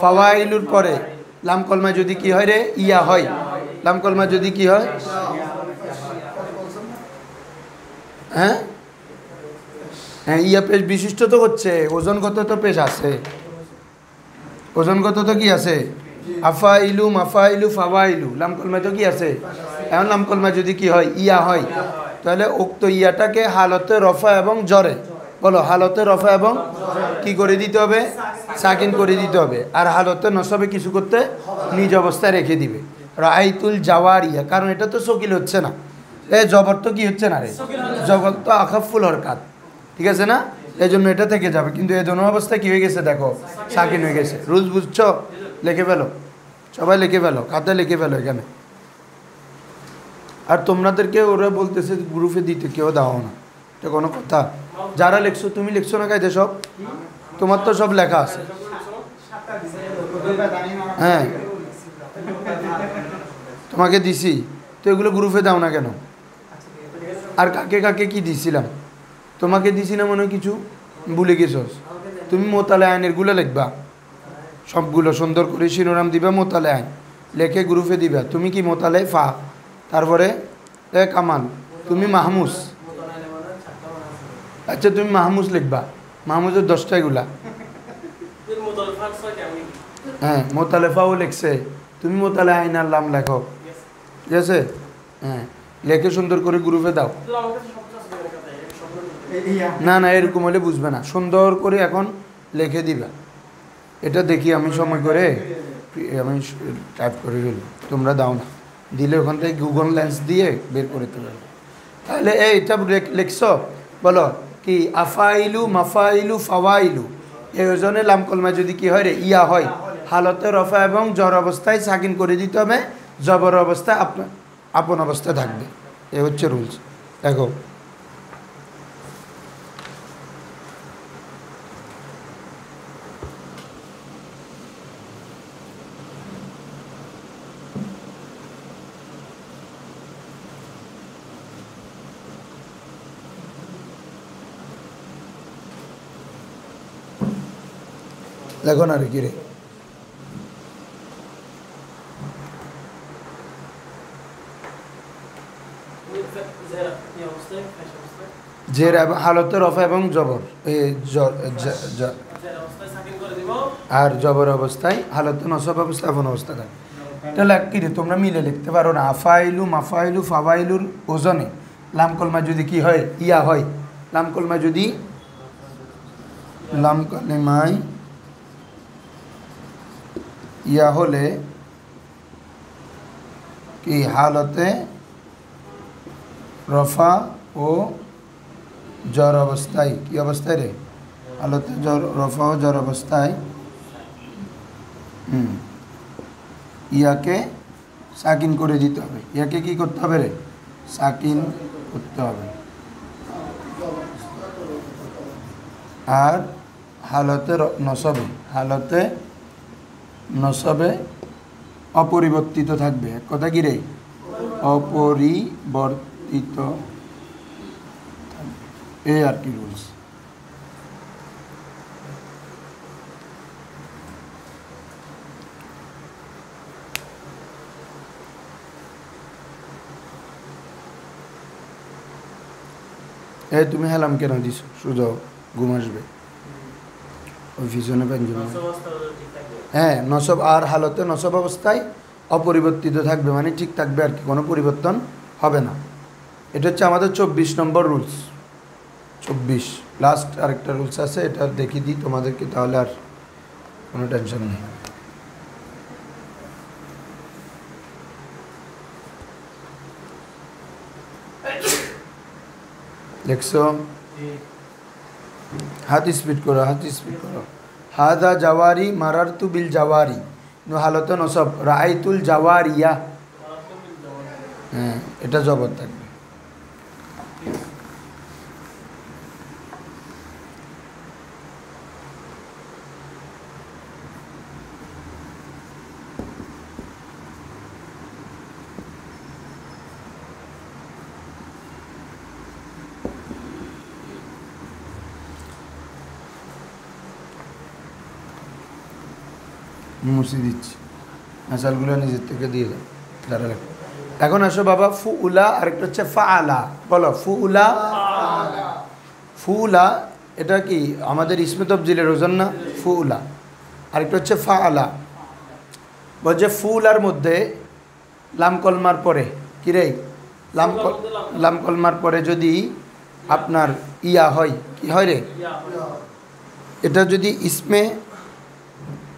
ফাওয়াইলুর পরে লাম কলমা যদি কি হয় রে ইয়া হয়, লাম কলমা যদি কি হয়, হ্যাঁ হ্যাঁ ইয়া পেশ বিশিষ্ট তো হচ্ছে, ওজনগত তো পেশ আছে, ওজনগত তো কি আছে, আফাইলু মাফাইলু ফাওয়াইলু, লাম কলমা তো কি আছে। এখন লাম কলমা যদি কি হয় ইয়া হয়, তাহলে উক্ত ইয়াটাকে হালতে রফা এবং জরে, বলো হালতে রফা এবং কি করে দিতে হবে, সাকিন করে দিতে হবে। আর হালতে নসবে কিছু করতে নিজ অবস্থায় রেখে দিবে। রাআইতুল জাওয়ারিয়া, কারণ এটা তো শকিল হচ্ছে না, জবর তো কি হচ্ছে না রে, জবর তো আখাফুল হরকাত, ঠিক আছে না, এই জন্য এটা থেকে যাবে। কিন্তু এই জন্য অবস্থায় কী হয়ে গেছে দেখো, সাকিন হয়ে গেছে। রুলস বুঝছো, লিখে ফেলো, সবাই লিখে ফেলো, খাতায় লিখে ফেলো এখানে। আর তোমাদেরকে ওরা বলতেছে গ্রুপে দিতে, কেউ দাও না, এটা কোনো কথা। যারা লিখছো, তুমি লিখছো না কাইতে সব, তোমার তো সব লেখা আছে, হ্যাঁ তোমাকে দিছি, তো এগুলো গ্রুপে দাও না কেন। আর কাকে কাকে কি দিছিলাম, তোমাকে দিছি না মনে হয় কিছু, ভুলে গেছস। তুমি মোতালে আইনের গুলো লিখবা, সবগুলো সুন্দর করে শিরোনাম দিবা, মোতালে আইন লেখে গ্রুপে দিবা। তুমি কি মোতালে ফা, তারপরে কামাল, তুমি মাহমুস, আচ্ছা তুমি মাহমুস লিখবা, মাহমুদের 10টাই গুলা, হ্যাঁ মোতালেফাও লিখছে, তুমি মোতালে আইন আর লাম লেখো, ঠিক আছে, হ্যাঁ লেখে সুন্দর করে গ্রুপে দাও। না না এরকম হলে বুঝবে না, সুন্দর করে এখন লিখে দিবা। এটা দেখি আমি সময় করে আমি টাইপ করে গেলাম, তোমরা দাও না, দিলে ওখান থেকে গুগল লেন্স দিয়ে বের করে দিতে পারবে। তাহলে এইটা লিখছ, বলো কি আফাইলু মাফাইলু ফাওয়াইলু, এই ওজনে লাম কলমা যদি কি হয় রে ইয়া হয়, হালতে রফা এবং জর অবস্থায় সাকিন করে দিতে হবে, জবর অবস্থায় আপন অবস্থায় থাকবে। এ হচ্ছে রুলস। দেখো দেখো না রে কি রে, জের হালতে রফা এবং জবর, আর জবর অবস্থায় হালতে নসব অবস্থায় আপন অবস্থা থাকে। তাহলে কি রে তোমরা মিলে লিখতে পারো না, আফাইলু মাফাইলু ফাওয়াইলুর ওজনে লাম কলমা যদি কি হয় ইয়া হয়, লাম কলমা যদি লাম কলমায় ইয়া হলে কি হালতে রফা ও জর অবস্থায়, কি অবস্থায় রে, হালতে রফা ও জর অবস্থায় ইয়াকে সাকিন করে দিতে হবে। ইয়াকে কি করতে হবে রে, সাকিন করতে হবে। আর হালতে নসবে অপরিবর্তিত থাকবে, এক কথা কি রে, অপরিবর্তিত, এই আর কি রুলস। এই তুমি হেলাম কেন দিস, সুযোগ ঘুম আসবে ওই পিছনে পেঞ্জন, হ্যাঁ নসব আর হালতে নসব অবস্থায় অপরিবর্তিত থাকবে, মানে ঠিক থাকবে আর কি, কোনো পরিবর্তন হবে না। এটা হচ্ছে আমাদের 24 নম্বর রুলস। 24 লাস্ট আরেকটা রুলস আছে, এটা দেখিয়ে দিই তোমাদেরকে, তাহলে আর কোনো টেনশন নেই। দেখছো, হাত স্পিড করো, হাত স্পিড করো। হাদা জাওয়ারি মারারতু বিল জাওয়ারি, হালতে নসব রাআইতুল জাওয়ারিয়া, হ্যাঁ এটা জবর থাকবে। মুছে দিচ্ছি, মাসালগুলো নিজের থেকে দিয়ে দাও যারা লেখো। এখন আসো বাবা, ফুউলা আরেকটা হচ্ছে ফাআলা। বলো ফুউলা। ফুউলা এটা কি আমাদের ইসমে তফজিলের ওজন না? ফুউলা। আরেকটা হচ্ছে ফাআলা। বলছে ফুলার মধ্যে লাম কলমার পরে কি রে, লাম কলমার পরে যদি আপনার ইয়া হয়, কি হয় রে, এটা যদি ইসমে,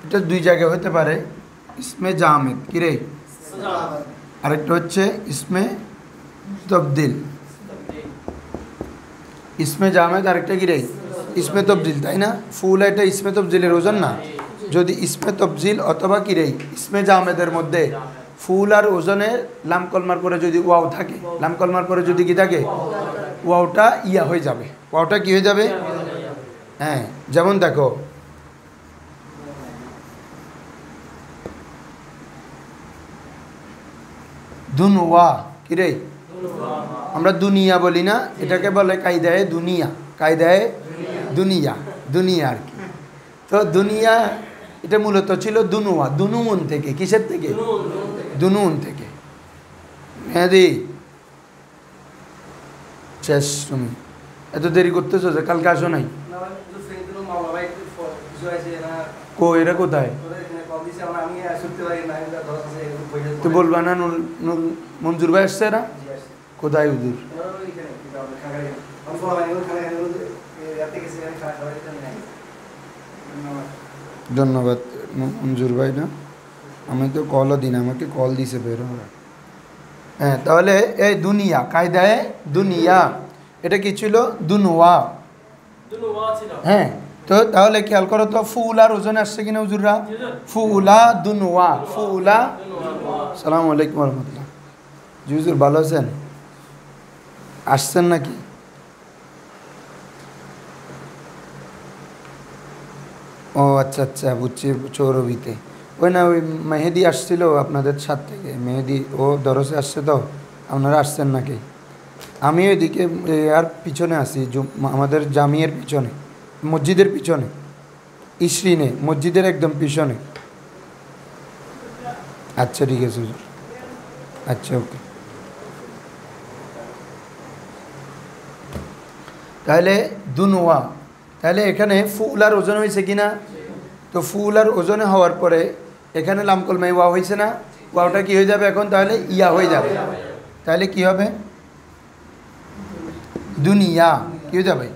এটা দুই জায়গায় হতে পারে, ইসমে জামেদ কি রে, আরেকটা হচ্ছে ইসমে তবদিল। ইসমে জামেদ আরেকটা কি রে, ইসমে তবদিল, তাই না? ফুলা এটা ইসমে তবদিলের ওজন না? যদি ইসমে তবজিল অথবা কি রে ইসমে জামেদের মধ্যে ফুল আর ওজনে লাম কলমার পরে যদি ওয়াও থাকে, লাম কলমার পরে যদি কি থাকে, ওয়াওটা ইয়া হয়ে যাবে। ওয়াওটা কি হয়ে যাবে? হ্যাঁ, যেমন দেখো দুনওয়া কি রে, আমরা দুনিয়া বলি না, এটাকে বলে কায়দায়ে দুনিয়া, কায়দায়ে দুনিয়া, দুনিয়া আর কি। তো দুনিয়া এটা মূলত ছিল দুনুয়া, দুনুন থেকে। কিসের থেকে? দুনুন থেকে। মেহেদি শেষ, তুমি এত দেরি করতেছো যে কালকে আসো নাই? কো এরা কোথায়? তুই বলবা না মঞ্জুর ভাই আসছে না? কোথায় হুজুর? ধন্যবাদ মঞ্জুর ভাই। না আমি তো কলও দিন, আমাকে কল দিছে বের। হ্যাঁ, তাহলে এই দুনিয়া, কায়দায় দুনিয়া, এটা কি ছিল? দুনুয়া। হ্যাঁ, তো তাহলে খেয়াল করো তো ফুলার ওজনে আসছে কিনা হুজুররা? ফুলা দুনুয়া, ফুলা। সালাম আলাইকুম রহমতুল্লাহ। জি হুজুর, ভালো আছেন? আসছেন নাকি? ও আচ্ছা আচ্ছা, বুঝছি, চৌরবিতে। ওই না, ওই মেহেদি আসছিল আপনাদের সাথ থেকে, মেহেদি ও দরসে আসছে, তো আপনারা আসছেন নাকি? আমি ওইদিকে আর পিছনে আছি, আমাদের জামিয়ার পিছনে, মসজিদের পিছনে, ইসরিনে মসজিদের একদম পিছনে। আচ্ছা ঠিক আছে হুজুর, আচ্ছা ওকে। তাহলে দুনুয়া, তাহলে এখানে ফুলার ওজন হয়েছে কিনা? তো ফুলার ওজনে হওয়ার পরে এখানে লামকলমাই ওয়া হয়েছে না? ওয়াওটা কি হয়ে যাবে এখন? তাহলে ইয়া হয়ে যাবে। তাহলে কি হবে? দুনিয়া কি হয়ে যাবে?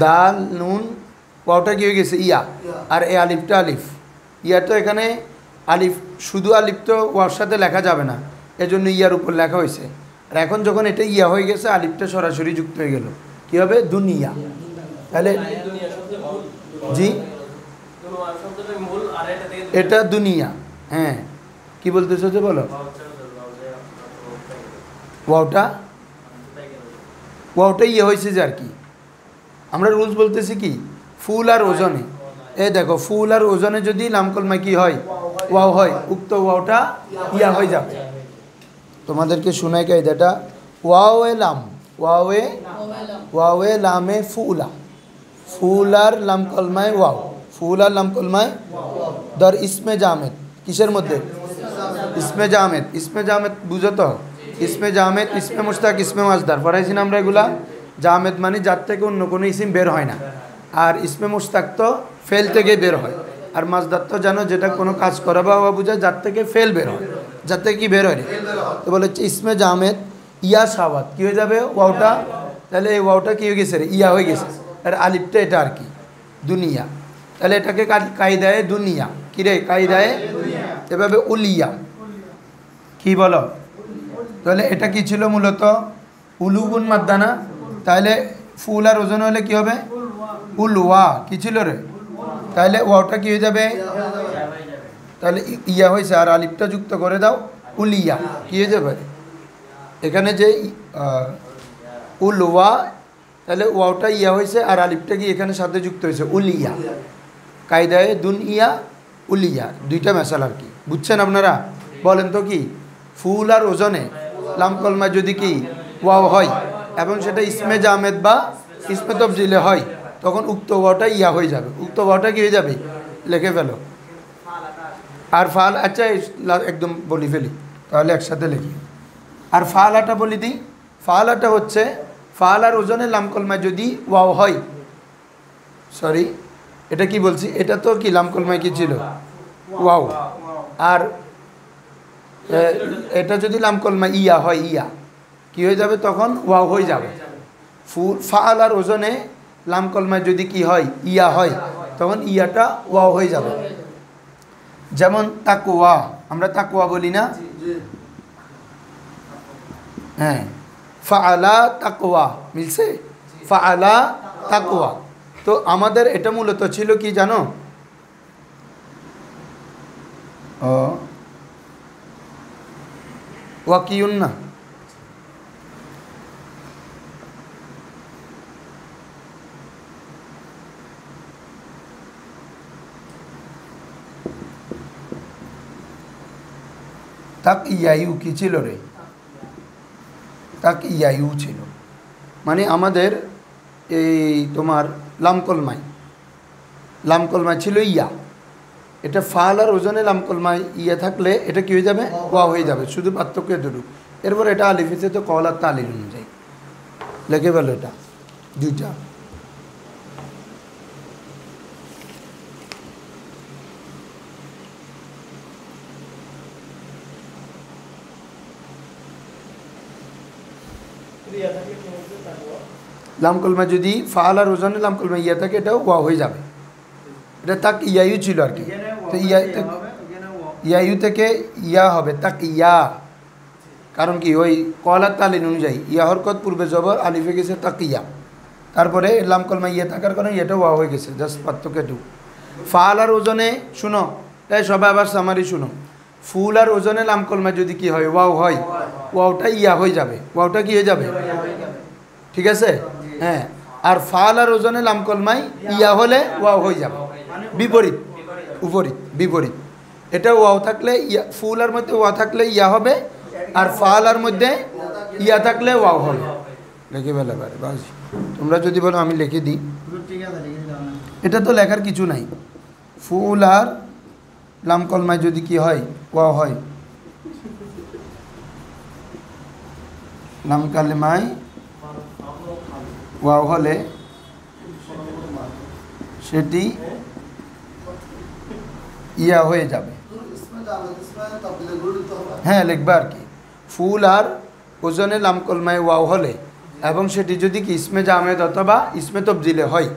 দাল নুন, ওয়াওটা কি হয়ে গেছে? ইয়া। আর এই আলিফটা আলিফ, ইয়া তো এখানে আলিফ, শুধু আলিফ তো ওয়ার সাথে লেখা যাবে না, এজন্য ইয়ার উপর লেখা হয়েছে। আর এখন যখন এটা ইয়া হয়ে গেছে, আলিফটা সরাসরি যুক্ত হয়ে গেল, কি হবে? দুনিয়া। তাহলে জি, এটা দুনিয়া। হ্যাঁ, কি বলতেছো যে বলো? ওয়াওটা, ওয়াওটা ইয়ে হয়েছে যে আর কি, আমরা রুলস বলতেছি কি, ফুল আর ওজনে। এই দেখো, ফুল আর ওজনে যদি লামকলমা কি হয়? ওয়াও হয়, উক্ত ওয়াওটা ইয়া হয়ে যাবে। তোমাদেরকে শোনাই কায়দাটা, ওয়াওয়ে লাম, ওয়াওয়ে, ওয়াওয়ে লামে ফুলা, ফুল আর লামকলমায় ওয়াও, ফুল আর লামকলমায় দর ইসমে জামেদ। কিসের মধ্যে? ইসমে জামেদ। ইসমে জামেদ বুঝো তো? ইসমে জামেদ, ইসমে মুশতাক, ইসমে মাজদার পড়াইছি না আমরা এগুলা। জামেদ মানে যার থেকে অন্য কোনো ইসিম বের হয় না, আর ইসমে মুশতাক তো ফেল থেকে বের হয়, আর মাজদার তো জানো যেটা কোনো কাজ করা বা বোঝায় যার থেকে ফেল বের হয়, যার থেকে কি বের হয়? তো বলে হচ্ছে ইসমে জামেদ ইয়া সাওয়াত কি হয়ে যাবে? ওয়াওটা। তাহলে এই ওয়াওটা কি হয়ে গেছে রে? ইয়া হয়ে গেছে। আর আলিফটা এটা আর কি, দুনিয়া। তাহলে এটাকে কায়দায়ে দুনিয়া, কি রে? কায়দায়ে। এভাবে উলিয়া, কি বলো? তাহলে এটা কি ছিল মূলত? উলুগুন মাদ্দানা। তাহলে ফুল আর ওজন হলে কি হবে? উলওয়া। কি ছিল রে? তাহলে ওয়াওটা কি হয়ে যাবে? তাহলে ইয়া হয়েছে, আর আলিফটা যুক্ত করে দাও, উলিয়া। কি হয়ে যাবে এখানে যে উলওয়া, তাহলে ওয়াওটা ইয়া হয়েছে, আর আলিফটা কি এখানে সাথে যুক্ত হয়েছে, উলিয়া। কায়দায়ে দুনিয়া, উলিয়া, দুইটা মেশাল আর কি। বুঝছেন আপনারা? বলেন তো কি, ফুল আর ওজনে লামকলমা যদি কি ওয়াও হয় এবং সেটা ইসমে জামেদ বা ইসমে তফজিলে হয়, তখন উক্ত ওয়াওটা ইয়া হয়ে যাবে। উক্ত ওয়াওটা কি হয়ে যাবে? লিখে ফেলো, আর ফাল আচ্ছা একদম বলি ফেলি তাহলে একসাথে লিখি। আর ফালাটা বলি দিই। ফালাটা হচ্ছে ফালার ওজনে লাম কলমায় যদি ওয়াও হয়, সরি এটা কি বলছি, এটা তো কি লাম কলমায় কি ছিল ওয়াও, আর এটা যদি লাম কলমায় ইয়া হয়, ইয়া কি হয়ে যাবে তখন ওয়াও হয়ে যাবে। ফালার ওজনে লাম কলমায় যদি কি হয় ইয়া হয় তখন ইয়াটা ওয়াও হয়ে যাবে। যেমন তাকওয়া, আমরা তাকওয়া বলি না, হ্যাঁ ফাআলা তাকওয়া মিলছে, ফাআলা তাকওয়া। তো আমাদের এটা মূলত ছিল কি জানো, ওয়াকিউন না, তাক ইয়ায়ু কি ছিল রে, তাক ইয়ায়ু ছিল। মানে আমাদের এই তোমার লামকলমায় ছিল ইয়া, এটা ফাল আর ওজনে লামকলমায় ইয়া থাকলে এটা কি হয়ে যাবে ওয়া হয়ে যাবে, শুধু পার্থক্য দুটো। এরপর এটা আলিফিতে তো কল আর তালিল অনুযায়ী লেখে ফেলো, এটা দুইটা। লামকলমা যদি ফাল আর ওজনে লামকলমা ইয়া থাকে এটাও ওয়া হয়ে যাবে, এটা তাক ইয়ায়ু ছিল আর কি। তো ইয়ায়ু থেকে ইয়া হবে তাক ইয়া, কারণ কি ওই কলার তালিন অনুযায়ী ইয়া হরকত পূর্বে জবর আলিফে গেছে তাক ইয়া, তারপরে লামকলমা ইয়া থাকার কারণে এটা ওয়া হয়ে গেছে, জাস্ট পার্থক্য একটু। ফাল আর ওজনে শুনো, তাই সবাই আবার সামারি শুনো, ফুল আর ওজনে লামকলমা যদি কি হয় ওয়াও হয়, ওয়াওটা ইয়া হয়ে যাবে, ওয়াওটা কি হয়ে যাবে, ঠিক আছে হ্যাঁ। আর ফাল আর ওজনে লামকলমাই ইয়া হলে ওয়াও হয়ে যাবে, বিপরীত বিপরীত। এটা ওয়াও থাকলে ইয়া, ফুল আর মধ্যে ওয়া থাকলে ইয়া হবে, আর ফাল আর মধ্যে ইয়া থাকলে ওয়াও হবে। লিখে ফেলে পারে বাস, তোমরা যদি বলো আমি লিখে দিই, এটা তো লেখার কিছু নাই। ফুল আর লামকলমায় যদি কি হয় ওয়াও হয়, লামকালেমায় ওয়াও হলে সেটি ইয়া হয়ে যাবে, হ্যাঁ লিখবা আর কি। ফুল আর ওজনে লামকলমায় ওয়াও হলে এবং সেটি যদি কি ইসমে জামেদ অথবা ইসমে তবদিলে হয়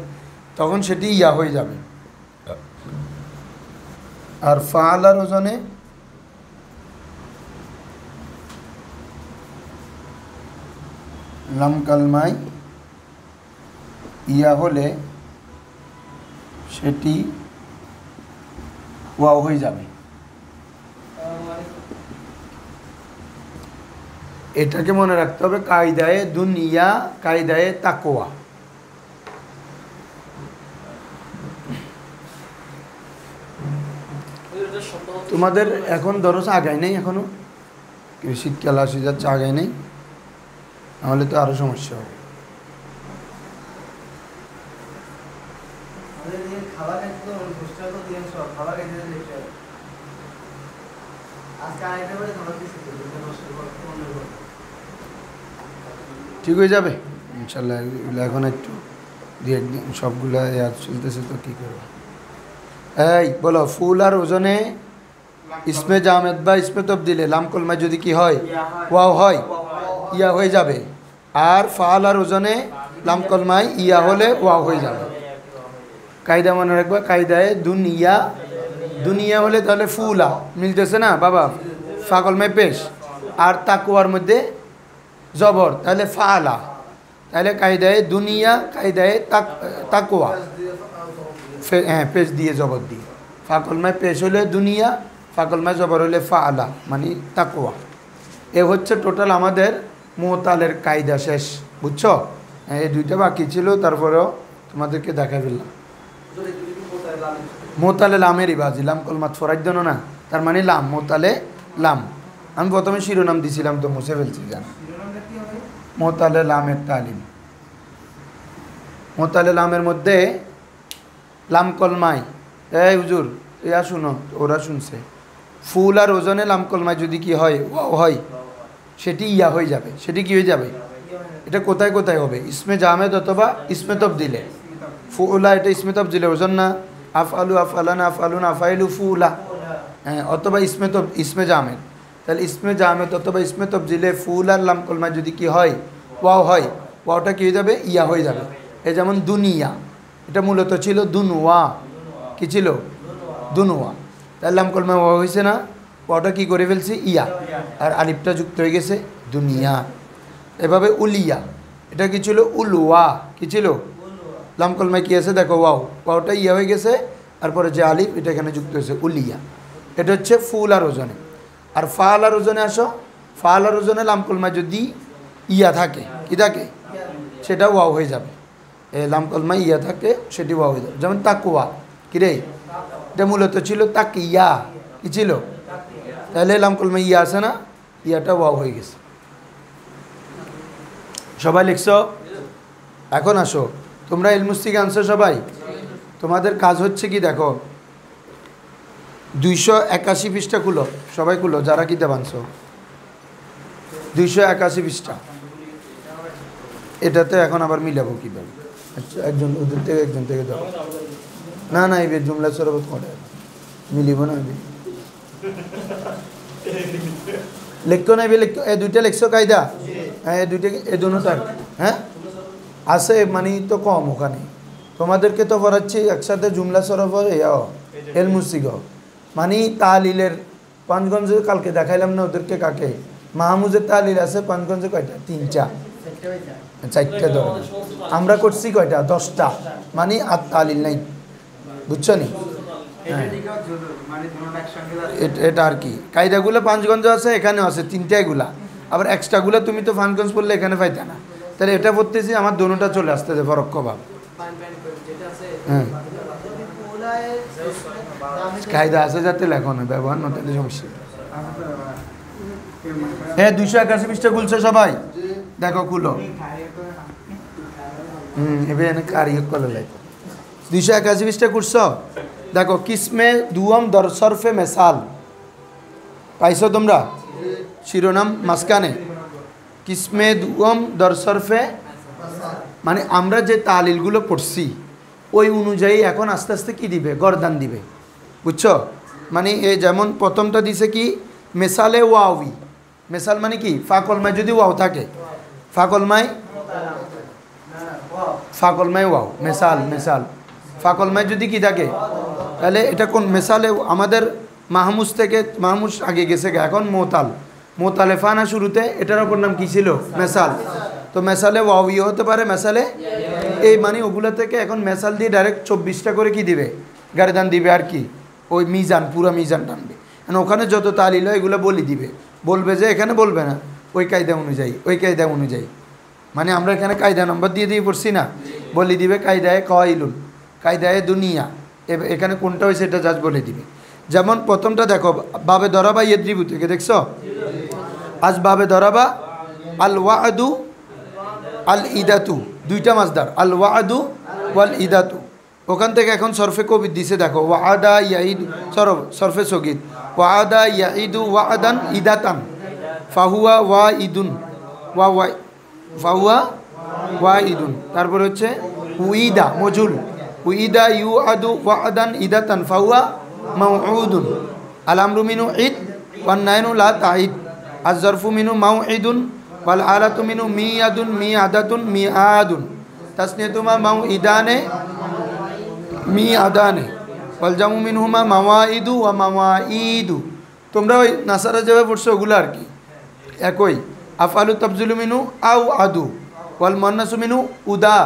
তখন সেটি ইয়া হয়ে যাবে। আর ফাল আর ওজনে লামকালমায় ইয়া হলে সেটি ওয়াও হয়ে যাবে। এটাকে মনে রাখতে হবে কায়দায়ে দুনিয়া, কায়দায়ে তাকওয়া। তোমাদের এখন দরস আগায় নেই, এখনো শীতকাল আসে যাচ্ছে, আগায় নেই, নাহলে তো আরো সমস্যা হবে। ঠিক হয়ে যাবে ইনশাল্লাহ। এগুলো এখন একটু দু একদিন সবগুলো ইয়াদ চলতেছে, তো কী করবো। এই বলো, ফুল আর ওজনে ইসমে জামেদ বা ইসমে তবদিলে লামকলমায় যদি কি হয় ওয়াও হয়, ইয়া হয়ে যাবে। আর ফাল আর ওজনে লামকলমায় ইয়া হলে ওয়াও হয়ে যাবে। কায়দা মনে রাখবা, কায়দায় দুনিয়া, দুনিয়া হলে তাহলে ফুলা মিলতেছে না বাবা, ফাকলমায় পেশ, আর তাকুয়ার মধ্যে জবর, তাহলে ফালা, তাহলে কায়দায় দুনিয়া, কায়দায় তাকুয়া, হ্যাঁ পেশ দিয়ে জবর দিয়ে। ফাকলমায় পেশ হলে দুনিয়া, ফাকলমায় জবর হলে ফালা, মানে তাকুয়া। এ হচ্ছে টোটাল আমাদের মোতালের কায়দা শেষ, বুঝছো। এই দুইটা বাকি ছিল, তারপরেও তোমাদেরকে দেখা ফেললাম। মোতালে লামেরই বাজি, লাম কলমাত ফরাজ দেন না, তার মানে লাম, মোতালে লাম। আমি প্রথমে শিরোনাম দিছিলাম তো মুছে ফেলছি, জানো। মোতালে লামের তালিম, মোতালে লামের মধ্যে লাম কলমায়, এই হুজুর ইয়া শুনো, ওরা শুনছে, ফুল আর ওজনে লাম কলমায় যদি কি হয় ওয়াও হয়, সেটি ইয়া হয়ে যাবে। সেটি কি হয়ে যাবে? এটা কোথায় কোথায় হবে? ইসমে জামেদ অথবা ইসমে তবদিলে। ফুলা এটা ইসমে তবদিলে, ওজন না? আফআলু আফআলানা আফআলুন আফআইলু ফুলা, হ্যাঁ, অথবা ইসমে জামেদ। তাহলে ইসমে জামেদ অথবা ইসমে তবদিলে ফুল আর লাম কলমায় যদি কি হয় ওয়াও হয়, ওয়াওটা কি হয়ে যাবে? ইয়া হয়ে যাবে। এই যেমন দুনিয়া, এটা মূলত ছিল দুনুয়া। কি ছিল? দুনুয়া। তাহলে লাম কলমায় ওয়া হয়েছে না, ওয়াটা কি করে ফেলছি? ইয়া, আর আলিফটা যুক্ত হয়ে গেছে দুনিয়া। এভাবে উলিয়া, এটা কি ছিল? উলুয়া। কি ছিল? লাম কলমায় কি আছে দেখো? ওয়াও, ওয়াওটা ইয়া হয়ে গেছে, তারপরে যে আলিফ এটা এখানে যুক্ত হয়েছে উলিয়া। এটা হচ্ছে ফুল আর ওজনে। আর ফাল আর ওজনে আসো, ফাল আর ওজনে লাম কলমায় যদি ইয়া থাকে, কি থাকে? সেটা ওয়াও হয়ে যাবে। এই লাম কলমায় ইয়া থাকে, সেটি ওয়াও হয়ে যাবে। যেমন তাকুয়া, কিরে এটা মূলত ছিল তাকিয়া। কি ছিল? তাহলে লাম কলমায় ইয়া আছে না, ইয়াটা ওয়াও হয়ে গেছে। সবাই লিখছো? এখন আসো, তোমরা ইলমুস থেকে আনছো সবাই? তোমাদের কাজ হচ্ছে কি দেখো, 281 পৃষ্ঠা খুলো, সবাই খুলো যারা কিতাব আনছো। 281 পৃষ্ঠা। এটাতে এখন আবার মিলাবো কীভাবে? আচ্ছা, একজন ওদের থেকে একজন থেকে দাও। না না, এই জুমলা সরবত করে মিলিব না। লিখতো না, লিখতো। এই দুইটা লিখছো কায়দা? হ্যাঁ, এই দুইটা, এই দুটো তার, হ্যাঁ আছে, মানে তো কম ওখানে। তোমাদেরকে তো পড়াচ্ছি একসাথে জুমলা সরফ এলমুসিগ, মানে তালিলের পাঁচগঞ্জে কালকে দেখাইলাম না ওদেরকে, কাকে? মাহমুজের তালিল আছে পাঁচগঞ্জে কয়টা? 3টা 4টা ধরো। আমরা করছি কয়টা? 10টা, মানে আর তালিল নাই, বুঝছো নি? হ্যাঁ, এটা আর কি কায়দাগুলো পাঁচগঞ্জে আছে, এখানেও আছে 3টাগুলা। আবার এক্সট্রাগুলো তুমি তো পাঁচগঞ্জ পড়লে এখানে পাইতে না। তাহলে এটা পড়তেছি, আমার দোনোটা চলে আসতেছে পরোক্ষ ভাব। হ্যাঁ, কায়দা আছে যাতে লেখো না, ব্যবহার না, তাহলে সমস্যা। হ্যাঁ, 281 পৃষ্ঠা খুলছো সবাই? দেখো খুলো। এবার কারিগর করে লেখো। 281 পৃষ্ঠা করছো? দেখো, কিসমে দুয়ম দরসরফে মেসাল পাইছো তোমরা? শিরোনাম মাঝখানে কিসমে দুয়ম দরসরফে, মানে আমরা যে তালিলগুলো পড়ছি ওই অনুযায়ী এখন আস্তে আস্তে কি দিবে? গরদান দিবে, বুঝছো? মানে এই যেমন প্রথমটা দিছে কি? মেসালে ওয়াওই। মেসাল মানে কি? ফাকলমায় যদি ওয়াও থাকে, ফাকলমায় ওয়াও, মেসাল মেসাল। ফাকলমায় যদি কি থাকে, তাহলে এটা কোন মেসালে? আমাদের মাহমুজ থেকে, মাহমুজ আগে গেছে, এখন মোতাল, মোতালে ফানা শুরুতে, এটার ওপর নাম কি ছিল? মেসাল। তো মেসালে ওয়াওই হতে পারে, মেসালে এই, মানে ওগুলো থেকে এখন মেসাল দিয়ে ডাইরেক্ট 24টা করে কি দিবে? গারিদান দিবে। আর কি? ওই মিজান, পুরো মিজান টানবে। ওখানে যত তালিল হয় এগুলো বলি দিবে, বলবে যে এখানে বলবে না, ওই কায়দা অনুযায়ী, ওই কায়দা অনুযায়ী। মানে আমরা এখানে কায়দা নম্বর দিয়ে দিয়ে পড়ছি না, বলি দিবে কায়দায় কয়লুন, কায়দায় দুনিয়া, এখানে কোনটা হয়েছে এটা জাজ বলে দিবে। যেমন প্রথমটা দেখো, বাবে ধরাবা ইয়েদ্রিবু থেকে দেখছো? আজ বাবে ধরাবা আল ওয়াদু আল ইদাতু, দুইটা মাসদার, আল ওয়াদু ওয়াল ইদাতু। ওখান থেকে এখন সরফে কবির দিছে দেখো, ওয়াদা ইয়াইদ, সরফে সগীত, ওয়াদা ইয়াইদু ওয়াদান ইদাতান ফাহুয়া ওয়া ইদুন, ফাহুয়া ওয়া ইদুন। তারপর হচ্ছে উইদা মজুল, উইদা ইউ আদু ওয়াদান ইদাতান ফাহুয়া মাউউদুন। আল আমরু মিনু ঈদ ওয়ান নাইনু লা তাঈদ, আজ জরফু মিনু মাউইদুন ওয়াল আলাতু মিনু মিয়াদুন মিয়াদাতুন মিআদুন, তাসনিয়াতুমা মাউইদানে মিআদানে, ওয়াল জামু মিনহুমা মাওয়াইদু ওয়া মাওয়াইদু। তোমরা ওই নাসারা যাবে পড়ছো ওগুলো আর কি একই। আফআলু তাবজুলু মিনু আও আদু, ওয়াল মুন্নাসু মিনু উদা,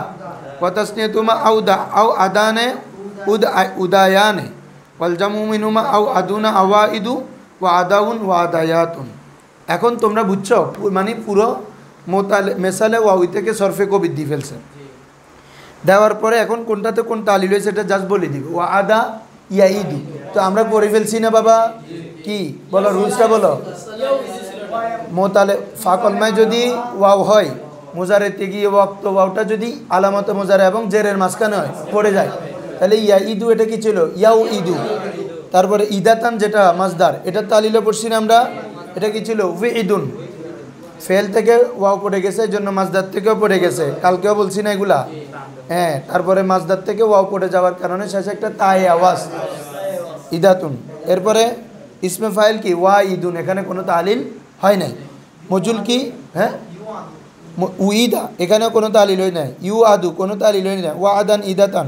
ওয়া তাসনিয়াতুমা আউদা আও আদানে উদায়ানে, ওয়াল জামু মিনহুমা আও আদুনা আওয়াইদু ওয়া আদাউন ওয়া আদায়াতুন। এখন তোমরা বুঝছো, মানে পুরো মেসালে ওয়াউই থেকে সরফে কবির দিয়ে ফেলছে। দেওয়ার পরে এখন কোনটাতে কোন তালিল হয়েছে এটা জাস্ট বলে দিবে, ওয়া আদা ইয়াইদু। তো আমরা করে ফেলছি না বাবা? কি বলো, রুলসটা বলো। মোতালে ফাকলমায় যদি ওয়াও হয়, মোজারেতে গিয়ে ওয়াক্ত ওয়াওটা যদি আলামত মোজারে এবং জেরের মাঝখানে হয়, পড়ে যায়, তাহলে ইয়া ইদু এটা কি ছিল? ইয়াউ ইদু। তারপরে ইদাতান যেটা মাজদার, এটা তালিলে পড়ছি না আমরা, এটা কি ছিল উইদুন, ফেল থেকে ওয়াও পড়ে গেছে, এই জন্য মাজদার থেকেও পড়ে গেছে, কালকেও বলছি না এগুলা। হ্যাঁ, তারপরে মাজদার থেকে ওয়াও পড়ে যাওয়ার কারণে শেষে একটা তাই আওয়াজ, ইদাতুন। এরপরে ইসমে ফাইল কি ওয়া ইদুন, এখানে কোনো তালিল হয় নাই। মজুল কি, হ্যাঁ উইদা, এখানেও কোনো তালিল হয় নাই। ইউ আদু, কোনো তালিল হয় নাই। ওয়া আদান ইদাতান।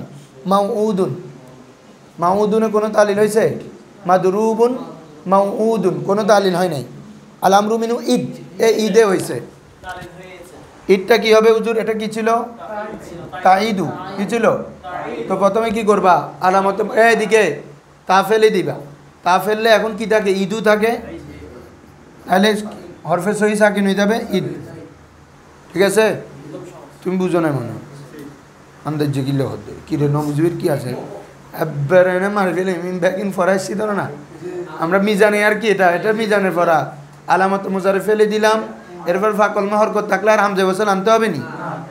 মাউউদুন, মাউউদুনে কোনো তালিল হয়েছে? মাদরুবুন মাউউদুন, কোনো তালিল হয় নাই। আল আমরু মিনু ঈদ, এ ঈদে হয়েছে। ঈদটা কি হবে হুজুর? এটা কি ছিল? তাইদু, কি ছিল? তো প্রথমে কি করবা? আলামত এদিকে তা ফেলে দিবা। তা ফেললে এখন কি থাকে? ঈদু থাকে, তাহলে হরফে সহি সাকিন হয়ে যাবে ঈদ। ঠিক আছে? তুমি বুঝো না মনে আন্দাজ কিলে হতে কি রে নবুজবির কি আছে একবারে মার গেলে ব্যাকিং ফরাইছি ধরো না আমরা মিজানে আর কি, এটা মিজানের পড়া। আলামত মুজারে ফেলে দিলাম, এরপর ফাকল হরকত থাকলে আর হামজা বসে আনতে হবে নি,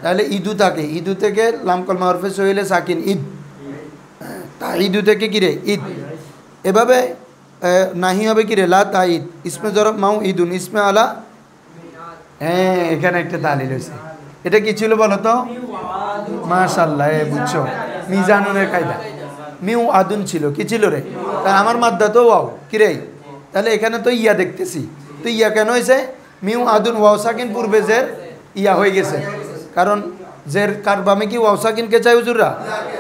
তাহলে ঈদু থাকে। ঈদু থেকে লামকল হরফে সহিলে সাকিন ঈদ, তা ঈদু থেকে কিরে ঈদ। এভাবে নাহি হবে কিরে লা তা ঈদ। ইসমে জরব মাউ ঈদুন, ইসমে আলা, হ্যাঁ এখানে একটা তালিল হয়েছে। এটা কি ছিল বলো তো? মাশাআল্লাহ, বুঝছো মিজানুনের কায়দা। মিউ আদুন ছিল, কি ছিল রে? তাই আমার মাদ্দা তো ওয়াও, কিরে তাহলে এখানে তো ইয়া দেখতেছি, তো ইয়া কেন হয়েছে? মিউ আদুন ওয়াও সাকিন পূর্বে জের ইয়া হয়ে গেছে, কারণ জের কার বামে কি ওয়াও সাকিনকে চাই হুজুররা?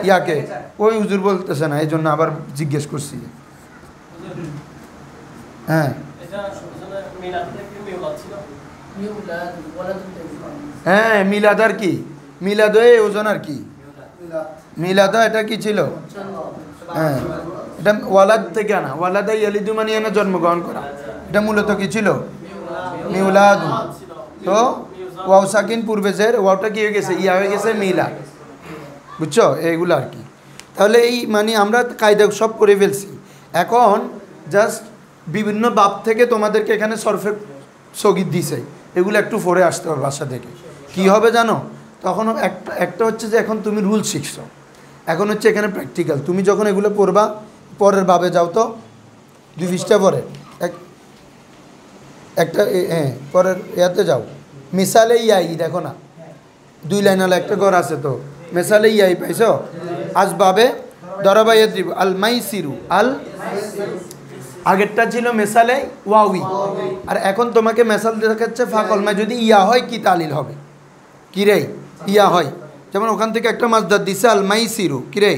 ইয়াকে। ওই হুজুর বলতেছে না, এই জন্য আবার জিজ্ঞেস করছি। হ্যাঁ হ্যাঁ মিলাদ আর কি, মিলাদ ওজন আর কি, মিলাদ এটা কি ছিল? হ্যাঁ এটা ওয়ালাদ থেকে আনা, ওয়ালাদা ইয়ালিদু মানে এনে জন্মগ্রহণ করা, এটা মূলত কি ছিল? মিউলাদ। তো ওয়াও সাকিন পূর্বে জের, ওয়াওটা কি হয়ে গেছে? ইয়া হয়ে গেছে মিলাদ, বুঝছো এইগুলো আর কি। তাহলে এই মানে আমরা কায়দা সব করে ফেলছি, এখন জাস্ট বিভিন্ন বাপ থেকে তোমাদেরকে এখানে সরফে সগিত দিছে, এগুলো একটু পরে আসতে হবে বাসা থেকে। কি হবে জানো? তখন একটা হচ্ছে যে এখন তুমি রুল শিখছো, এখন হচ্ছে এখানে প্র্যাকটিক্যাল। তুমি যখন এগুলো পড়বা, পরের বাবে যাও তো 2 পৃষ্ঠা পরে একটা পরের ইয়াতে যাও, মিসালে ইয়াই দেখো না, 2 লাইনালা একটা ঘর আছে, তো মিসালে ইয়াই পাইছো? আজ বাবে দরাবা ইয়াদ্রিব আল মাইসিরু, আল আগেরটা ছিল মেসালে ওয়াউই, আর এখন তোমাকে মেসাল দেখাচ্ছে ফাকল মা, যদি ইয়া হয় কি তালিল হবে? কি রে? ইয়া হয়। যেমন ওখান থেকে একটা মাজদার দিছে আল মাইসিরু, কি রে?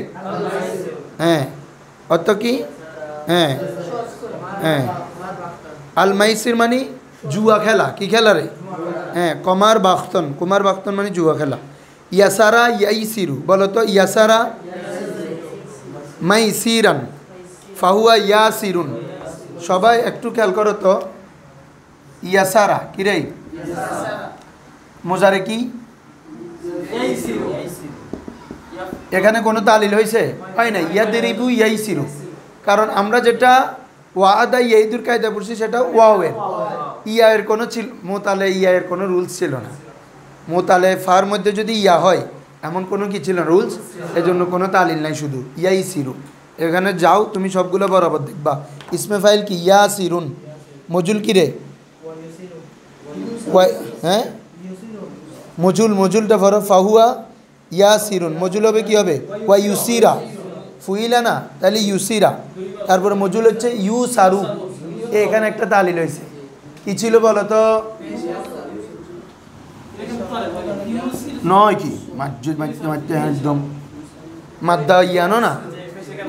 হ্যাঁ অর্থ কি? হ্যাঁ হ্যাঁ আল মাইসির মানে জুয়া খেলা। কি খেলা রে? হ্যাঁ কমার বাখতন, কুমার বাখতন মানে জুয়া খেলা। ইয়াসারা ইয়াইসিরু, বলো তো ইয়াসারা মাইসিরান ফাহুয়া ইয়াসিরুন। সবাই একটু খেয়াল করো তো, ইয়াসারা কি রে? মোজারে কি? এখানে কোনো তালিল হয়েছে? হয় না। ইয়াদরিবু ইয়াইসিরু, কারণ আমরা যেটা ওয়াদা ইয়াইদুর কায়দা পড়ছি সেটা ওয়াওয়ের, ইয়া এর কোনো ছিল মোতালে, ইয়া এর কোনো রুলস ছিল না। মোতালে ফার মধ্যে যদি ইয়া হয় এমন কোনো কি ছিল রুলস, এজন্য কোনো তালিল নাই, শুধু ইয়াইসিরু। এখানে যাও তুমি সবগুলো বরাবর দেখবা। ইসমে ফাইল কি? ইয়াসিরুন। মজুল কি রে? হ্যাঁ মজুলটা ফর ফাহুয়া ইয়াসিরুন, মজুল হবে কি হবে? ওয়া ইউসিরা, ফুইলা না, তাহলে ইউসিরা। তারপরে মজুল হচ্ছে ইউসারু, এখানে একটা তালিল হয়েছে, কি ছিল বলো তো? নয় কি একদম মাদ্দা ইয়ানো না,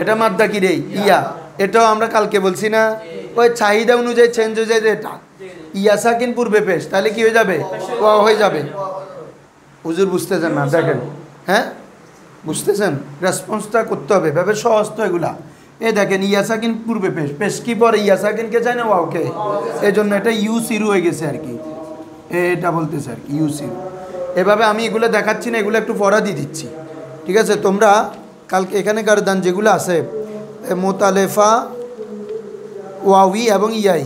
এটা মাদ্দা কি রে? ইয়া। এটাও আমরা কালকে বলছি না, ওই চাহিদা অনুযায়ী চেঞ্জ হয়ে যায়, এটা ইয়া সাকিন পূর্বে পেশ, তাহলে কি হয়ে যাবে? ওয়া হয়ে যাবে। হুজুর বুঝতেছেন না? দেখেন, হ্যাঁ বুঝতেছেন? রেসপন্সটা করতে হবে, ভেবে সহজ তো এগুলা। এই দেখেন ইয়া সাকিন পূর্বে পেশ, পেশ কি পরে? ইয়া সাকিনকে চায় না ওয়াওকে, এই জন্য এটা ইউ সিরু হয়ে গেছে আর কি, এটা বলতেছে আর কি ইউ সিরু। এভাবে আমি এগুলো দেখাচ্ছি না, এগুলো একটু পড়া দিয়ে দিচ্ছি, ঠিক আছে? তোমরা কালকে এখানেকার দান যেগুলো আছে মোতালেফা ওয়াউই এবং ইয়াই,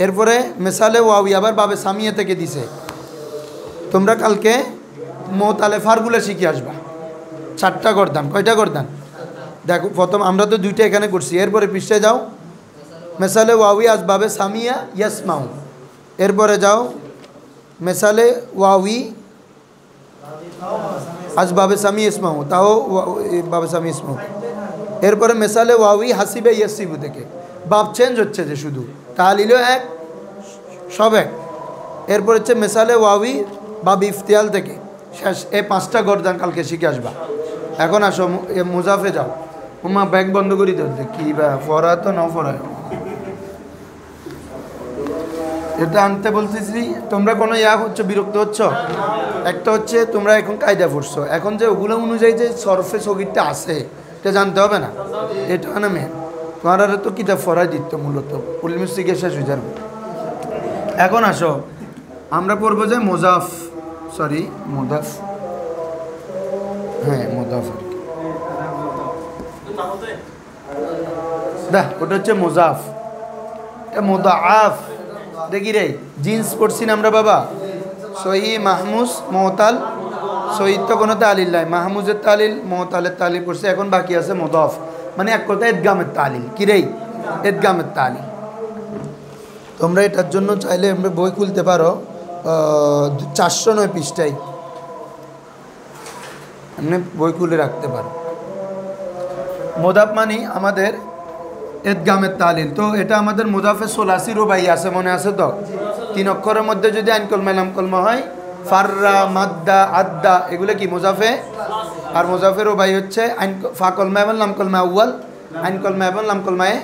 এরপরে মেসালে ওয়াউই আবার বাবে সামিয়া থেকে দিছে, তোমরা কালকে মোতালেফারগুলো শিখে আসবা। 4টা গর্দান, কয়টা গর্দান? দেখো প্রথম আমরা তো দুইটা এখানে করছি, এরপরে পৃষ্ঠায় যাও, মেসালে ওয়াউই আসবাবে সামিয়া ইয়াসমাউ, এরপরে যাও মেসালে ওয়াউই আসবাবে সামি ইসমাউ, তাও বাবে সামি ইসমাউ, এরপরে মেসালে ওয়াউই হাসিবে ইয়াসিবু থেকে বাপ চেঞ্জ হচ্ছে যে শুধু, তাহলিলও এক সব এক। এরপর হচ্ছে মেসালে ওয়াউই বাব ইফতিয়াল থেকে শেষ। এই 5টা গর্দান কালকে শিখে আসবা। এখন আসো মুজাফে যাও। উমা ব্যাগ বন্ধ করি তো, কি বা ফরা তো না ফরায় এটা আনতে বলতেছি। তোমরা কোনো হচ্ছে বিরক্ত হচ্ছ? একটা হচ্ছে তোমরা এখন কায়দা পড়ছো, এখন যে ওগুলো অনুযায়ী যে সরফে সগিরটা আছে এটা জানতে হবে না, এটা না মেন। তোমার তো কিতাব ফরাই দিত মূলত উলমিস্তিকে শেষ হয়ে যাবে। এখন আসো আমরা পড়বো যে মোজাফ, সরি মোদাফ, হ্যাঁ মোদাফ আর কি, ওটা হচ্ছে মোজাফ, এটা মোদাআফ। দেখি রে জিন্স পড়ছি না আমরা বাবা, সহি মাহমুজ মোহতাল, সহিদ তো কোনো তালিল নাই, মাহমুজের তালিল মোহতালের তালিল পড়ছি। এখন বাকি আছে মোদাফ, মানে এক কথা এদগামের তালিল। কি রে এদগামের তালিল। তোমরা এটার জন্য চাইলে আমরা বই খুলতে পারো 409 পৃষ্ঠায়, এমনি বই খুলে রাখতে পারো। মোদাফ মানে আমাদের এদগামের তালিল। তো এটা আমাদের মুজাফে সোলাসি রুবাই আছে, মনে আছে তো? 3 অক্ষরের মধ্যে যদি আইন কলমা লাম কলমা হয়, ফাররা মাদ্দা আদ্দা এগুলো কি মুজাফে, আর মুজাফে রুবাই হচ্ছে আইন ফা কলমা এবং লাম কলমা আউয়াল, আইন কলমা এবং লাম কলমায়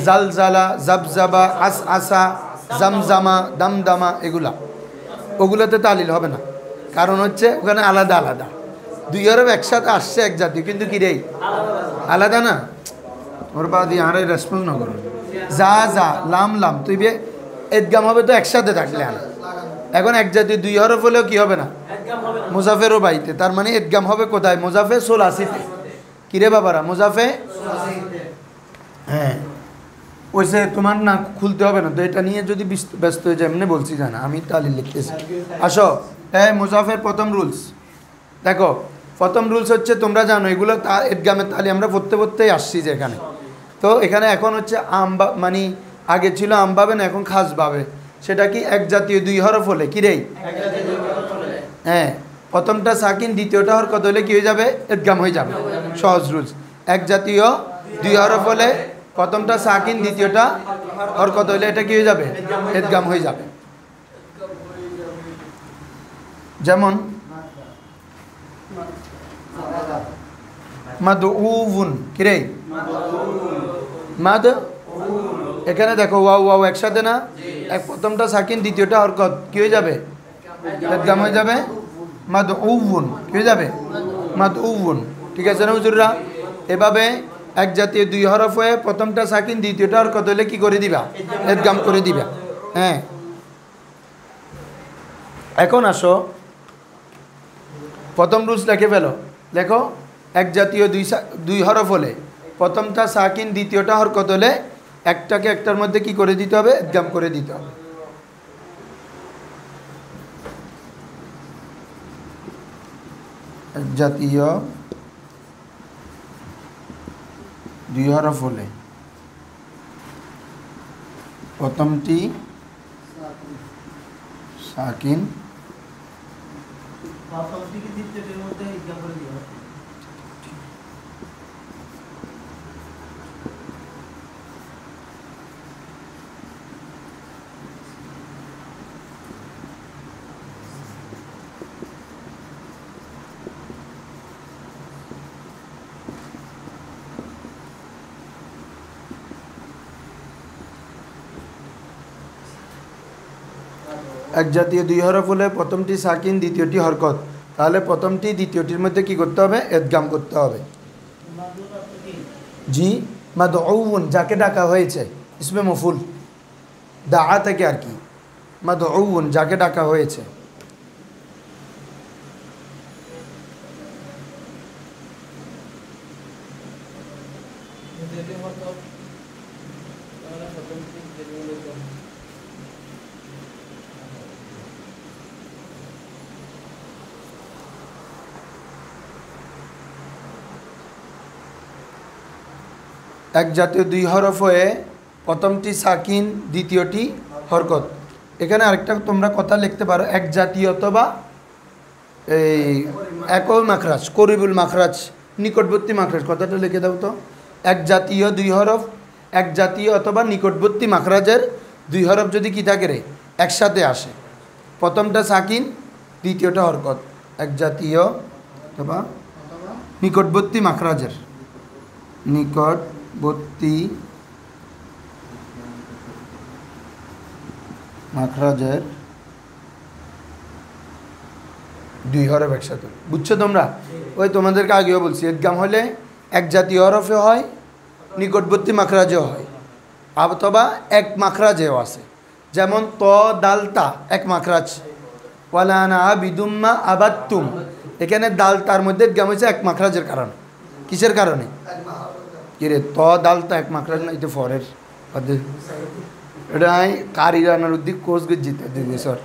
জালজালা জাবজাবা আস আসা জামজামা দামদামা এগুলা। ওগুলোতে তালিল হবে না, কারণ হচ্ছে ওখানে আলাদা আলাদা 2 হরফ একসাথে আসছে এক জাতীয়, কিন্তু কি রে আলাদা না। ওর বাদ আরে রেসপন্স না করো, যা যা লাম লাম তুই বে এদগাম হবে তো একসাথে থাকলে আনা। এখন এক জাতীয় 2 হরফ হলেও কি হবে না, মুজাফেরও বাইতে, তার মানে এদগাম হবে কোথায়, মুজাফে সোলাসিতে। কিরে বাবারা মুজাফে, হ্যাঁ ওইসে তোমার না খুলতে হবে না তো, এটা নিয়ে যদি ব্যস্ত হয়ে যায় এমনি বলছি জানা, আমি তালিল লিখতেছি। আসো হ্যাঁ মুজাফের প্রথম রুলস দেখো। প্রথম রুলস হচ্ছে তোমরা জানো এগুলো এদগামের তালি আমরা পড়তেই আসছি যে এখানে। তো এখানে এখন হচ্ছে আমবা মানে আগে ছিল আমভাবে না, এখন খাস ভাবে। সেটা কি এক জাতীয় 2 হরফ হলে কি রে, হ্যাঁ প্রথমটা সাকিন দ্বিতীয়টা হরকত হলে কি হয়ে যাবে, এদগাম হয়ে যাবে। সহজ রুলস, এক জাতীয় 2 হরফ হলে প্রথমটা সাকিন দ্বিতীয়টা হরকত হলে এটা কি হয়ে যাবে, এদগাম হয়ে যাবে। যেমন মাদউউন, কি রে মাদ, এখানে দেখো ওয়াও ওয়াও একসাথে না, এক প্রথমটা সাকিন দ্বিতীয়টা হরকত কি হয়ে যাবে, এদগাম হয়ে যাবে। মাদউউন কি হয়ে যাবে, মাদউউন। ঠিক আছে না হুজুররা? এভাবে এক জাতীয় 2 হরফ হয়ে প্রথমটা সাকিন দ্বিতীয়টা হরকত হলে কি করে দিবা, এদগাম করে দিবা। হ্যাঁ এখন আসো প্রথম রুলস লিখে ফেলো। লেখো এক জাতীয় 2 হরফ হলে প্রথমটা সাকিন দ্বিতীয়টা হরকত হলে একটাকে একটার মধ্যে কি করে দিতে হবে, এদগাম করে দিতে হবে। এক জাতীয় 2 হরফ হলে প্রথমটি সাকিন এক জাতীয় 2 হরফ হলে প্রথমটি সাকিন দ্বিতীয়টি হরকত, তাহলে প্রথমটি দ্বিতীয়টির মধ্যে কি করতে হবে, এদগাম করতে হবে। জি মাদউউন যাকে ডাকা হয়েছে, ইসমে মফুল দাআ থেকে আর কি, মাদউউন যাকে ডাকা হয়েছে। এক জাতীয় দুই হরফ হয়ে প্রথমটি সাকিন দ্বিতীয়টি হরকত। এখানে আরেকটা তোমরা কথা লিখতে পারো, এক জাতীয় অথবা এই একল মাখরাজ, করিবুল মাখরাজ, নিকটবর্তী মাখরাজ, কথাটা লিখে দাও তো। এক জাতীয় দুই হরফ, এক জাতীয় অথবা নিকটবর্তী মাখরাজের দুই হরফ যদি কী থাকে রে একসাথে আসে, প্রথমটা সাকিন দ্বিতীয়টা হরকত, এক জাতীয় অথবা নিকটবর্তী মাখরাজের, নিকটবর্তী মাখরাজের দুই হরফ একসাথে, বুঝছো তোমরা? ওই তোমাদেরকে আগেও বলছি, ইদগাম হলে এক জাতীয় হরফে হয়, নিকটবর্তী মাখরাজেও হয়, অথবা এক মাখরাজেও আছে। যেমন ত দাল তা এক মাখরাজ, ওয়ালানা বিদুম্মা আবাত্তুম, এখানে দাল তার মধ্যে ইদগাম হয়েছে এক মাখরাজের কারণে। কিসের কারণে? কিরে ত দাল তা এক মাখরাজ না, এটা ফরের এটা কারি রান্নার উদ্দিক কোর্স জিতে দিবে স্যার,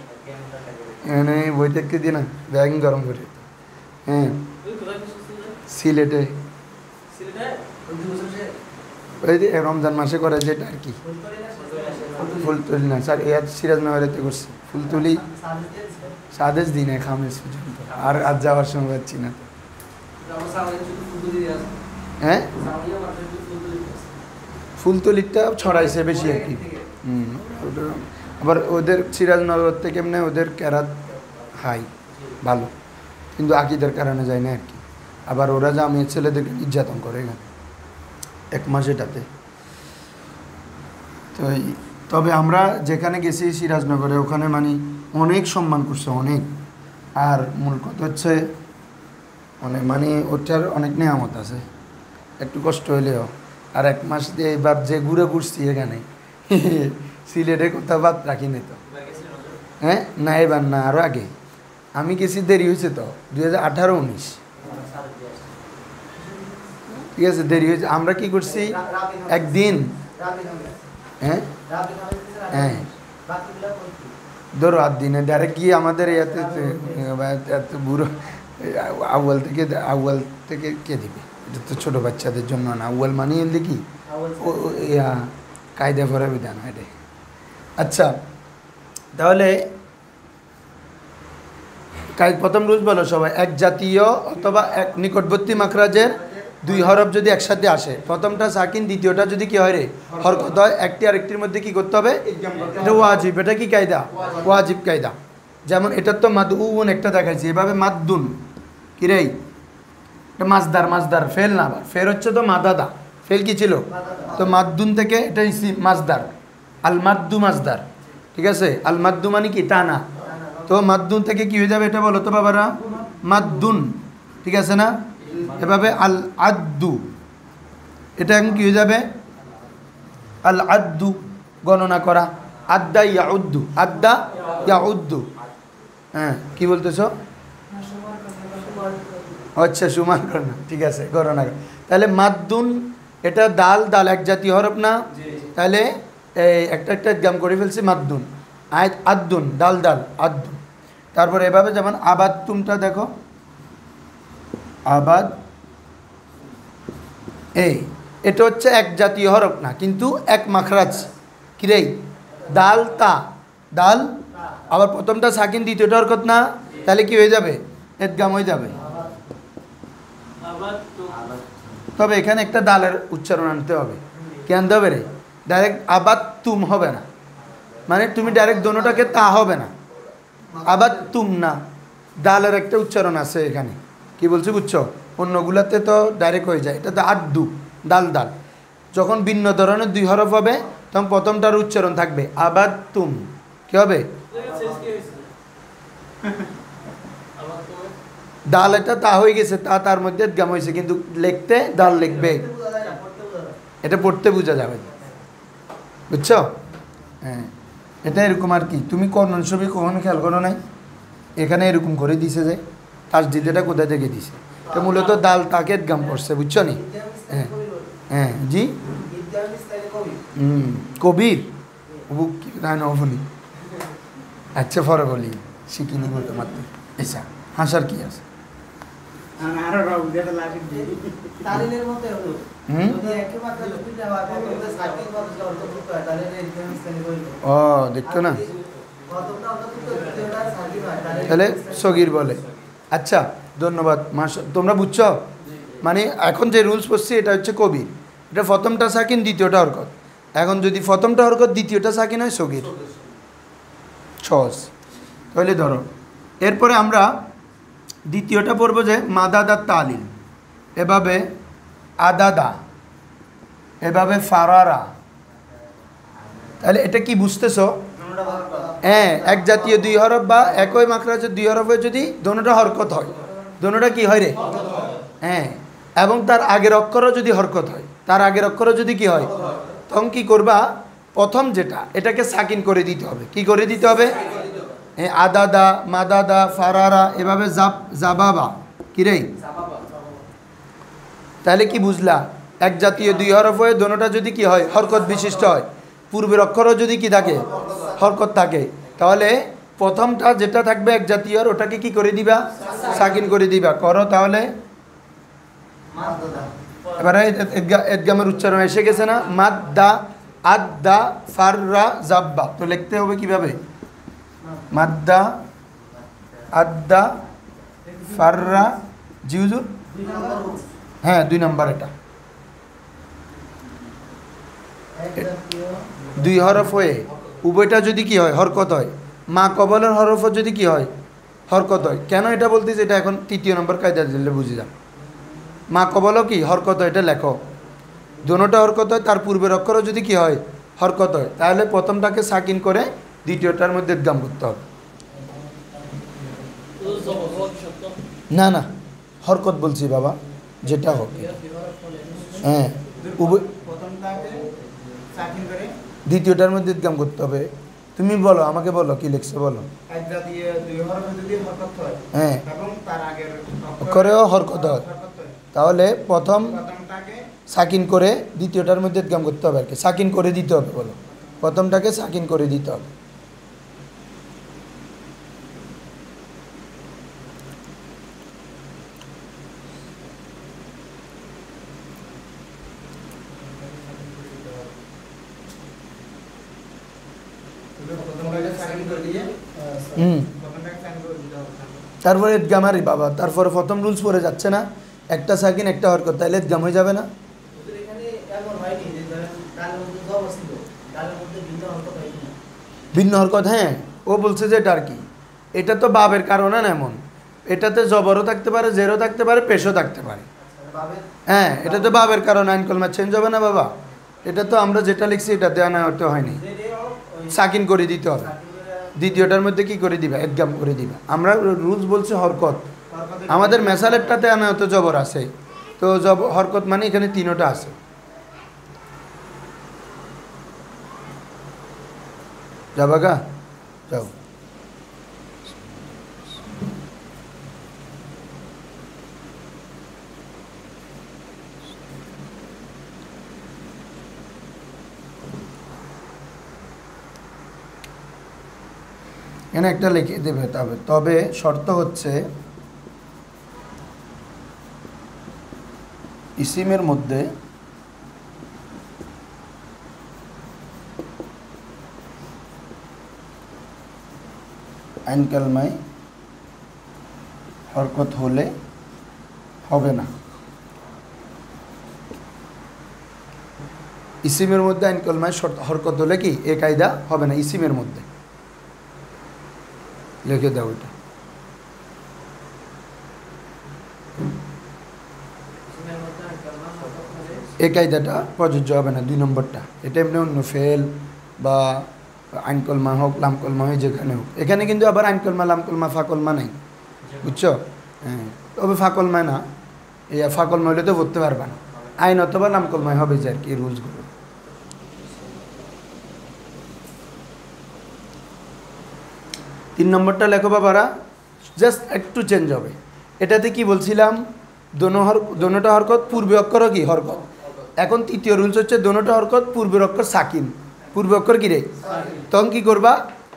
এখানে বই থেকে দিই না ব্যাগ গরম করে। হ্যাঁ সিলেটে ওই যে রমজান মাসে করে যেটা আর কি, ফুলতুলি না স্যার, এ সিরাজনগরেতে করছি ফুলতুলি, সাদেশ দিন খামেজ পর্যন্ত, আর আজ যাওয়ার সময় পাচ্ছি না। হ্যাঁ ফুলতলিটা ছড়াইছে বেশি আর কি। আবার ওদের সিরাজনগর থেকে এমনি ওদের কেরাত হাই ভালো, কিন্তু আকিদের কারণে যায় না আর কি। আবার ওরা যে আমি ছেলেদেরকে নির্যাতন করে না এক মাস এটাতে। তো তবে আমরা যেখানে গেছি সিরাজনগরে, ওখানে মানে অনেক সম্মান করছে অনেক। আর মূল কথা হচ্ছে অনেক মানে ওটার অনেক নেয়ামত আছে, একটু কষ্ট হইলেও। আর এক মাস দিয়ে এবার যে ঘুরে ঘুরছি এখানে সিলেটে কোথাও বাদ রাখিনি তো। হ্যাঁ না এবার না, আরও আগে আমি গেছি, দেরি হয়েছে তো 2018-19, ঠিক আছে দেরি হয়েছে। আমরা কি করছি একদিন, হ্যাঁ হ্যাঁ ধরো 8 দিনে ডাইরেক্ট গিয়ে আমাদের ইয়াতে এত বুড়ো আউয়াল থেকে কে দিবে, এটা তো ছোটো বাচ্চাদের জন্য না। আউয়াল মানে এলে কি কায়দা করা বিধান এটাই। আচ্ছা তাহলে প্রথম রুল বলো সবাই, এক জাতীয় অথবা এক নিকটবর্তী মাখরাজের দুই হরফ যদি একসাথে আসে, প্রথমটা সাকিন দ্বিতীয়টা যদি কি হয় রে হরকত হয়, একটি আরেকটির মধ্যে কি করতে হবে? এটা ওয়াজিব। এটা কি কায়দা? ওয়াজিব কায়দা। যেমন এটার তো মাদউন একটা দেখাইছি, এভাবে মাদ্দুন কি রে, এটা মাসদার, মাসদার ফেল না, আবার ফের হচ্ছে তো মাদাদা, ফেল কি ছিল তো মাদ্দুন থেকে এটা মাসদার, আল মাদ্দু মাসদার, ঠিক আছে। আল মাদ্দু মানে কি টানা, তো মাদ্দুন থেকে কি হয়ে যাবে এটা বলো তো বাবারা? মাদ্দুন, ঠিক আছে না? এভাবে আল আদ্দু, এটা এখন কি হয়ে যাবে? আল আদ্দু, গণনা করা। আদ্দা ইয়াউদ্দু, আদ্দা ইয়াউদ্দু। হ্যাঁ কি বলতেছো? আচ্ছা সুমান গণনা, ঠিক আছে গণনা। তাহলে মাদ্দুন এটা দাল, দাল এক জাতীয় হরফ না? তাহলে এই একটা একটা গাম করে ফেলছি মাদ্দুন। আদ্দুন দাল দাল আদ্দুন। তারপরে এভাবে যেমন আবাদ তুমটা দেখো, আবাদ এই এটা হচ্ছে এক জাতীয় হরফ না, কিন্তু এক মাখরাজ কিরে, দাল তা, দাল আবার প্রথমটা সাকিন দ্বিতীয়টা হরকত না, তাহলে কি হয়ে যাবে? ইদগাম হয়ে যাবে। তবে এখানে একটা দালের উচ্চারণ আনতে হবে। কি আনতে হবে রে? ডাইরেক্ট আবাদ তুম হবে না, মানে তুমি ডাইরেক্ট দোনোটাকে তা হবে না, আবাদ তুম না, দালের একটা উচ্চারণ আছে এখানে। কি বলছি বুঝছো? অন্যগুলাতে তো ডাইরেক্ট হয়ে যায়, এটা তো আদ্দু, দাল দাল। যখন ভিন্ন ধরনের দুই হরফ হবে তখন প্রথমটার উচ্চারণ থাকবে আবাদ তুম, কি হবে? দাল এটা তা হয়ে গেছে, তা তার মধ্যে গাম হয়েছে, কিন্তু লিখতে দাল লিখবে, এটা পড়তে বোঝা যাবে, বুঝছো? হ্যাঁ এটা এরকম আর কি। তুমি কর্ণ ছবি কখনো খেয়াল করো নাই? এখানে এরকম করে দিছে যে তাসদিদটা কোথা থেকে দিছে, এটা মূলত দাল তাকে গাম করছে, বুঝছো নি? হ্যাঁ হ্যাঁ জি কবির অবনি। আচ্ছা পরে বলি, শিখিনি বলতে মাত্র এসা হাসার কি আছে। তালিলের মধ্যে হুম যদি একই মাত্রা দুইটা হয় প্রথমটা সাকিন পদ্ধতি অন্তর্ভুক্ত হয় তাহলে এর ইনফ্লুয়েন্স কেন করবে ও দেখছো না প্রথমটা অন্তর্ভুক্ত দ্বিতীয়টা সাকিন হয় তাহলে সগির বলে আচ্ছা ধন্যবাদ তোমরা বুঝছো মানে এখন যে রুলস পড়ছি এটা হচ্ছে কবির এটা প্রথমটা সাকিন দ্বিতীয়টা হরকত এখন যদি প্রথমটা হরকত দ্বিতীয়টা সাকিন হয় সগির সহজ তাহলে ধরো এরপরে আমরা দ্বিতীয়টা পড়ব যে মাদাদা তালিল এভাবে আদাদা এভাবে ফারারা তাহলে এটা কি বুঝতেছো হ্যাঁ এক জাতীয় দুই হরফ বা একই মাখরাজের দুই হরফে যদি দোনোটা হরকত হয় দোনোটা কি হয় রে হ্যাঁ এবং তার আগের অক্ষরও যদি হরকত হয় তার আগের অক্ষরও যদি কি হয় তখন কি করবা প্রথম যেটা এটাকে সাকিন করে দিতে হবে কি করে দিতে হবে আদাদা মাদাদা ফারারা এভাবে জাবাবা কিরে তাহলে কি বুঝলা এক জাতীয় দুই হরফ হয়ে দোনোটা যদি কি হয় হরকত বিশিষ্ট হয় পূর্বের অক্ষরও যদি কি থাকে হরকত থাকে তাহলে প্রথমটা যেটা থাকবে এক জাতীয় ওটাকে কি করে দিবা সাকিন করে দিবা করো তাহলে এবারে এদগামের উচ্চারণ এসে গেছে না মাদ্দা আদ্দা ফাররা জাব্বা তো লিখতে হবে কিভাবে মাদ্দা আদ্দা ফাররা জি হুজুর হ্যাঁ 2 নম্বর এটা দুই হরফ হয়ে উভয়টা যদি কি হয় হরকত হয় মা কবলের হরফ যদি কি হয় হরকত হয় কেন এটা বলতেছি এটা এখন 3 নম্বর কায়দা দিলে বুঝে যান মা কবলও কি হরকত হয় এটা লেখো দোনোটা হরকত হয় তার পূর্বের অক্ষরও যদি কি হয় হরকত হয় তাহলে প্রথমটাকে সাকিন করে দ্বিতীয়টার মধ্যে উদ্গম করতে হবে না না হরকত বলছি বাবা যেটা হোক হ্যাঁ দ্বিতীয়টার মধ্যে উদ্গম করতে হবে তুমি বলো আমাকে বলো কি লিখছে বলো হ্যাঁ অক্ষরেও হরকত হয় তাহলে প্রথম সাকিন করে দ্বিতীয়টার মধ্যে উদ্গম করতে হবে আর কি সাকিন করে দিতে হবে বলো প্রথমটাকে সাকিন করে দিতে হবে তারপরে এদগামারি বাবা তারপরে প্রথম রুলস পড়ে যাচ্ছে না একটা সাকিন একটা হরকত তাহলে এদগাম হয়ে যাবে না ভিন্ন হরকত হ্যাঁ ও বলছে যে এটা আর কি এটা তো বাবের কারণে না এমন এটাতে জবরও থাকতে পারে জেরও থাকতে পারে পেশও থাকতে পারে হ্যাঁ এটা তো বাবের কারণে আইন কলমা চেঞ্জ হবে না বাবা এটা তো আমরা যেটা লিখছি এটা দেওয়া না হতে হয়নি সাকিন করে দিতে হবে দ্বিতীয়টার মধ্যে কি করে দিবা এদগাম করে দিবা আমরা রুলস বলছি হরকত আমাদের মেসালেরটাতে আনা হতো জবর আছে তো হরকত মানে এখানে 3টা আছে যাবা গা যাও এখানে একটা লিখে দেবে তবে শর্ত হচ্ছে ইসিমের মধ্যে আইন কালমায় হরকত হলে হবে না ইসিমের মধ্যে আইন কালমায় হরকত হলে কি এ কায়দা হবে না ইসিমের মধ্যে লিখে দাও এটা এই কায়দাটা প্রযোজ্য হবে না 2 নম্বরটা এটা এমনি অন্য ফেল বা আইন কলমা হোক লাম কলমা হোক যেখানে হোক এখানে কিন্তু আবার আইন কলমা লাম কলমা ফাকলমা নেই বুঝছো হ্যাঁ তবে ফাকলমায় না এই ফাকলমা হলে তো পড়তে পারবে না আইন অথবা লাম কলমায় হবে যে আর কি রুলসগুলো 3 নম্বরটা লেখো বাবারা জাস্ট একটু চেঞ্জ হবে এটাতে কি বলছিলাম দোনোটা হরকত পূর্বে অক্ষরও কি হরকত এখন তৃতীয় রুলস হচ্ছে দোনোটা হরকত পূর্বের অক্ষর সাকিন পূর্বে অক্ষর কি রে তখন কী করবা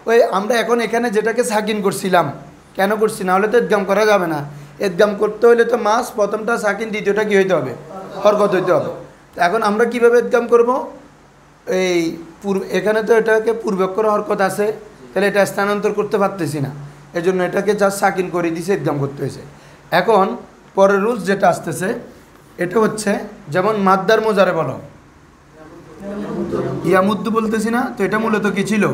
ওই আমরা এখন এখানে যেটাকে সাকিন করছিলাম কেন করছি না হলে তো উদ্গম করা যাবে না এদগাম করতে হলে তো মাস প্রথমটা সাকিন দ্বিতীয়টা কি হইতে হবে হরকত হইতে হবে। এখন আমরা কিভাবে এদগাম করব এই এখানে তো এটাকে পূর্বক্ষর হরকত আছে তাহলে এটা স্থানান্তর করতে পারতেছি না এজন্য এটাকে জাস্ট সাকিন করে দিয়েছে এদগাম করতে হয়েছে। এখন পরের রুলস যেটা আসতেছে এটা হচ্ছে যেমন মাদ্দার মোজারে বলো ইয়ামুদ্দু বলতেছি না তো এটা মূলত কি ছিল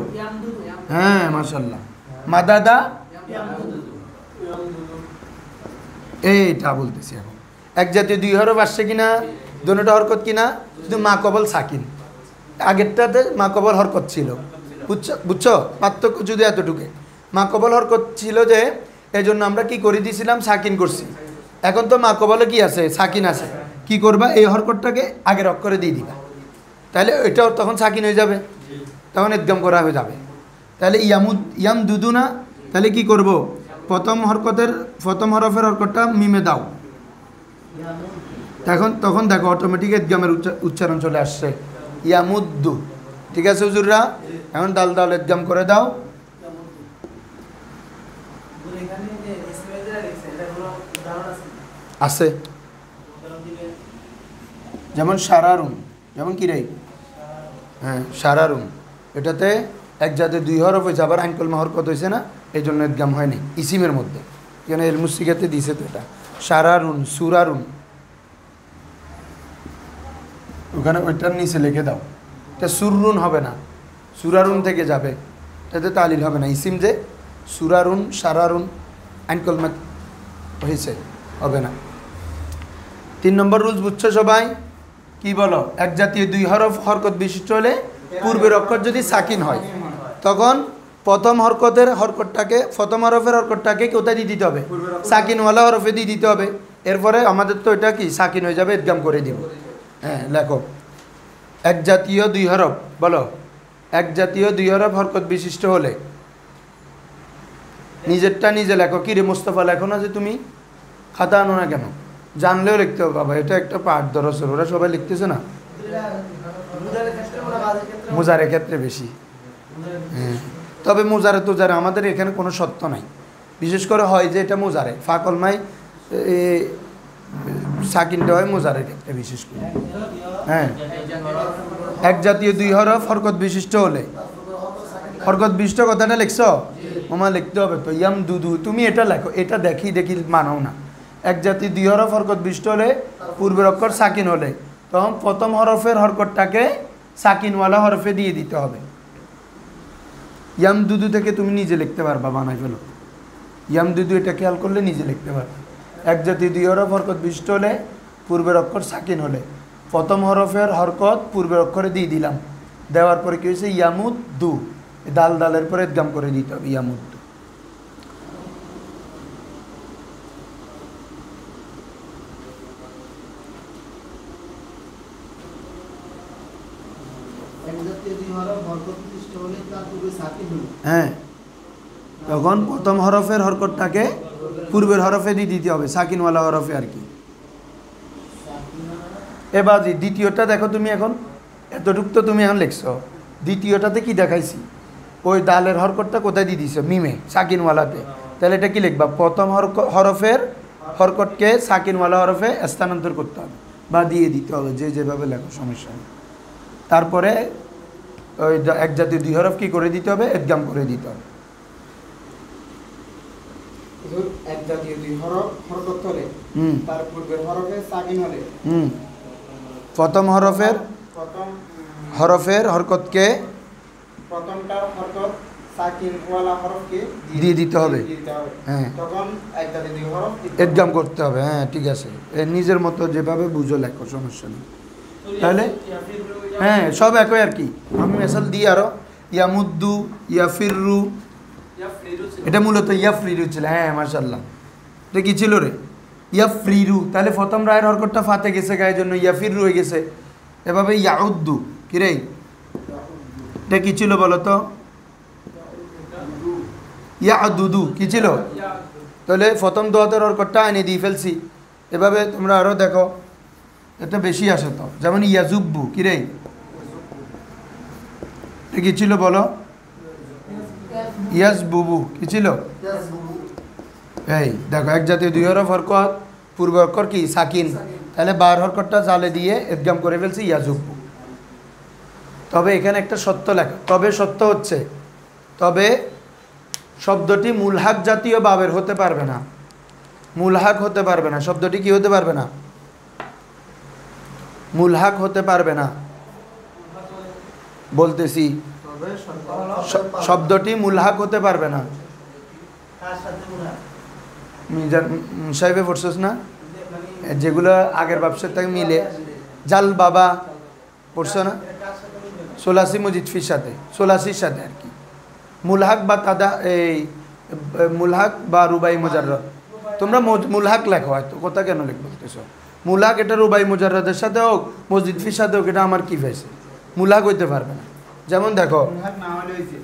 হ্যাঁ মাশাআল্লাহ মাদাদা এইটা বলতেছি। এখন এক জাতীয় দুই হরফ আসছে কিনা দোনোটা হরকত কিনা শুধু মা কবল সাকিন আগেরটাতে মা কবল হরকত ছিল বুঝছো পার্থক্য যদি এতটুকু মা কবল হরকত ছিল যে এই জন্য আমরা কি করে দিয়েছিলাম সাকিন করছি। এখন তো মা কবলে কি আছে সাকিন আছে কি করবা এই হরকতটাকে আগের অক্ষরে দিয়ে দিবা তাহলে এটাও তখন সাকিন হয়ে যাবে তখন একদম করা হয়ে যাবে। তাহলে ইয়াম দুদু না তাহলে কি করব প্রথম হরফের হরকতটা মিমে দাও তখন দেখো অটোমেটিক একদমের উচ্চারণ চলে আসছে ইয়ামুদ্দু। ঠিক আছে হুজুররা এখন দাল দাল একদম করে দাও। আছে যেমন সারারুন যেমন কি রে হ্যাঁ সারারুন এটাতে এক জাতের দুই হরফ হয়েছে আবার আইনকল হরকত হয়েছে না এই জন্য একদম হয়নি ইসিমের মধ্যে কেন এর মুসিকাতে দিছে তো এটা সারারুন সুরারুন ওখানে ওইটার নিচে লিখে দাও এটা সুররুন হবে না সুরারুন থেকে যাবে এটাতে তালিল হবে না ইসিম যে সুরারুন সারারুন আইনকল হয়েছে হবে না। 3 নম্বর রুলস বুঝছো সবাই কি বলো এক জাতীয় দুই হরফ হরকত বিশিষ্ট হলে পূর্বের অক্ষর যদি সাকিন হয় তখন প্রথম হরফের হরকতটাকে কোথায় দিয়ে দিতে হবে সাকিনওয়ালা হরফে দিয়ে দিতে হবে। এরপরে আমাদের তো এটা কি সাকিন হয়ে যাবে একদম করে দিব। হ্যাঁ লেখো এক জাতীয় দুই হরফ বলো এক জাতীয় দুই হরফ হরকত বিশিষ্ট হলে নিজেরটা নিজে লেখো কি রে মোস্তফা লেখো না যে তুমি খাতা আনো না কেন জানলেও লিখতে হবে বাবা এটা একটা পাঠ দরসের ওরা সবাই লিখতেছে না মুজারের ক্ষেত্রে বেশি। হ্যাঁ তবে মুজারে তুজারে আমাদের এখানে কোনো সত্য নাই বিশেষ করে হয় যে এটা মুজারে ফাকলমাই সাকিনটা হয় মুজারের ক্ষেত্রে বিশেষ করে। হ্যাঁ এক জাতীয় দুই হরফ হরকত বিশিষ্ট হলে হরকত বিশিষ্ট কথাটা লিখছো ওমা লিখতে হবে তো ইয়াম দুদু তুমি এটা লেখো এটা দেখি মানাও না। এক জাতীয় দুই হরফ হরকত বিশিষ্ট হলে পূর্বের অক্ষর সাকিন হলে তখন প্রথম হরফের হরকতটাকে সাকিনওয়ালা হরফে দিয়ে দিতে হবে। ইয়াম দুদু থেকে তুমি নিজে লিখতে পারবা বানাই ফেলো ইয়াম দুদু এটা খেয়াল করলে নিজে লিখতে পারবে। এক জাতীয় দুই হরফ হরকত বিশিষ্ট হলে পূর্বের অক্ষর সাকিন হলে প্রথম হরফের হরকত পূর্বের অক্ষরে দিয়ে দিলাম দেওয়ার পরে কি হয়েছে ইয়ামুদ্দু দাল দালের পরে একদম করে দিতে হবে ইয়ামুদ্দু। হ্যাঁ তখন প্রথম হরফের হরকতটাকে পূর্বের হরফে দিয়ে দিতে হবে সাকিনওয়ালা হরফে আর কি। এবার দ্বিতীয়টা দেখো তুমি এখন এতটুক তো তুমি এখন লিখছো দ্বিতীয়টাতে কি দেখাইছি ওই দালের হরকতটা কোথায় দিয়ে দিছো মিমে সাকিনওয়ালাতে তাহলে এটা কি লিখবা প্রথম হরফের হরকতকে সাকিনওয়ালা হরফে স্থানান্তর করতে হবে বা দিয়ে দিতে হবে যেভাবে লেখো সমস্যা নেই। তারপরে ওই এক জাতীয় দুই হরফ কি করে দিতে হবে একদম করে দিতে হবে। এক জাতীয় দুই হরফ হরকত হলে তার পূর্বের হরফে সাকিন হলে প্রথম হরফের হরকতকে প্রথমটার হরকত সাকিনওয়ালা হরফকে দিয়ে দিতে হবে। হ্যাঁ তখন এক জাতীয় দুই হরফ একদম করতে হবে। হ্যাঁ ঠিক আছে নিজের মতো যেভাবে বুঝো লেখো সমস্যা নেই। তাহলে হ্যাঁ সব একই আর কি আমি মেসাল দিই আরো ইয়ামুদ্দু ইয়াফিররু এটা মূলত ইয়াফরিরু ছিল। হ্যাঁ মাশাআল্লাহ এটা কি ছিল রে ইয়াফরিরু তাহলে প্রথম রায়ের হরকতটা ফাতে গেছে গায়ের জন্য ইয়াফিররু হয়ে গেছে। এভাবে ইয়াউদ্দু কি রে এটা কি ছিল বলো তো ইয়াদুদু কি ছিল তাহলে প্রথম দোয়াতের হরকতটা এনে দিয়ে ফেলছি। এভাবে তোমরা আরো দেখো এটা বেশি আসে তো যেমন ইয়াজুব্বু কি রে কি ছিল বলো ইয়াজবুবু কি ছিল এই দেখো এক জাতীয় দুই হরফ হরকত, পূর্ব অক্ষর কি সাকিন, তাহলে বার হরকতটা জালে দিয়ে ইদগাম করে ফেলছি ইয়াজুব্বু। তবে এখানে একটা সত্য লেখা, তবে সত্য হচ্ছে তবে শব্দটি মুলহাক জাতীয় বাবের হতে পারবে না, মুলহাক হতে পারবে না, শব্দটি কি হতে পারবে না, মুলহাক হতে পারবে না। বলতেছি শব্দটি মুলহাক হতে পারবে না। কার সাথে মুনা মিজান সাহেবে পড়ছস না, যেগুলো আগের ব্যবসার থেকে মিলে, জাল বাবা পড়ছো না, কার সাথে মিলবে সোলাসি মুজিদফির সাথে, সোলাসির সাথে আর কি। মুলহাক বা তাদা এই মুলহাক বা রুবাই মুজাররদ, তোমরা মুলহাক লেখো, হয়তো কথা কেন লিখ বলতেছ মুলহাক, এটা রুবাই মুজাররদের সাথে হোক মসজিদফির সাথে হোক, এটা আমার কি ফেসে, মুলহাক হইতে পারবে না। যেমন দেখো মুলহাক না হলে হইছে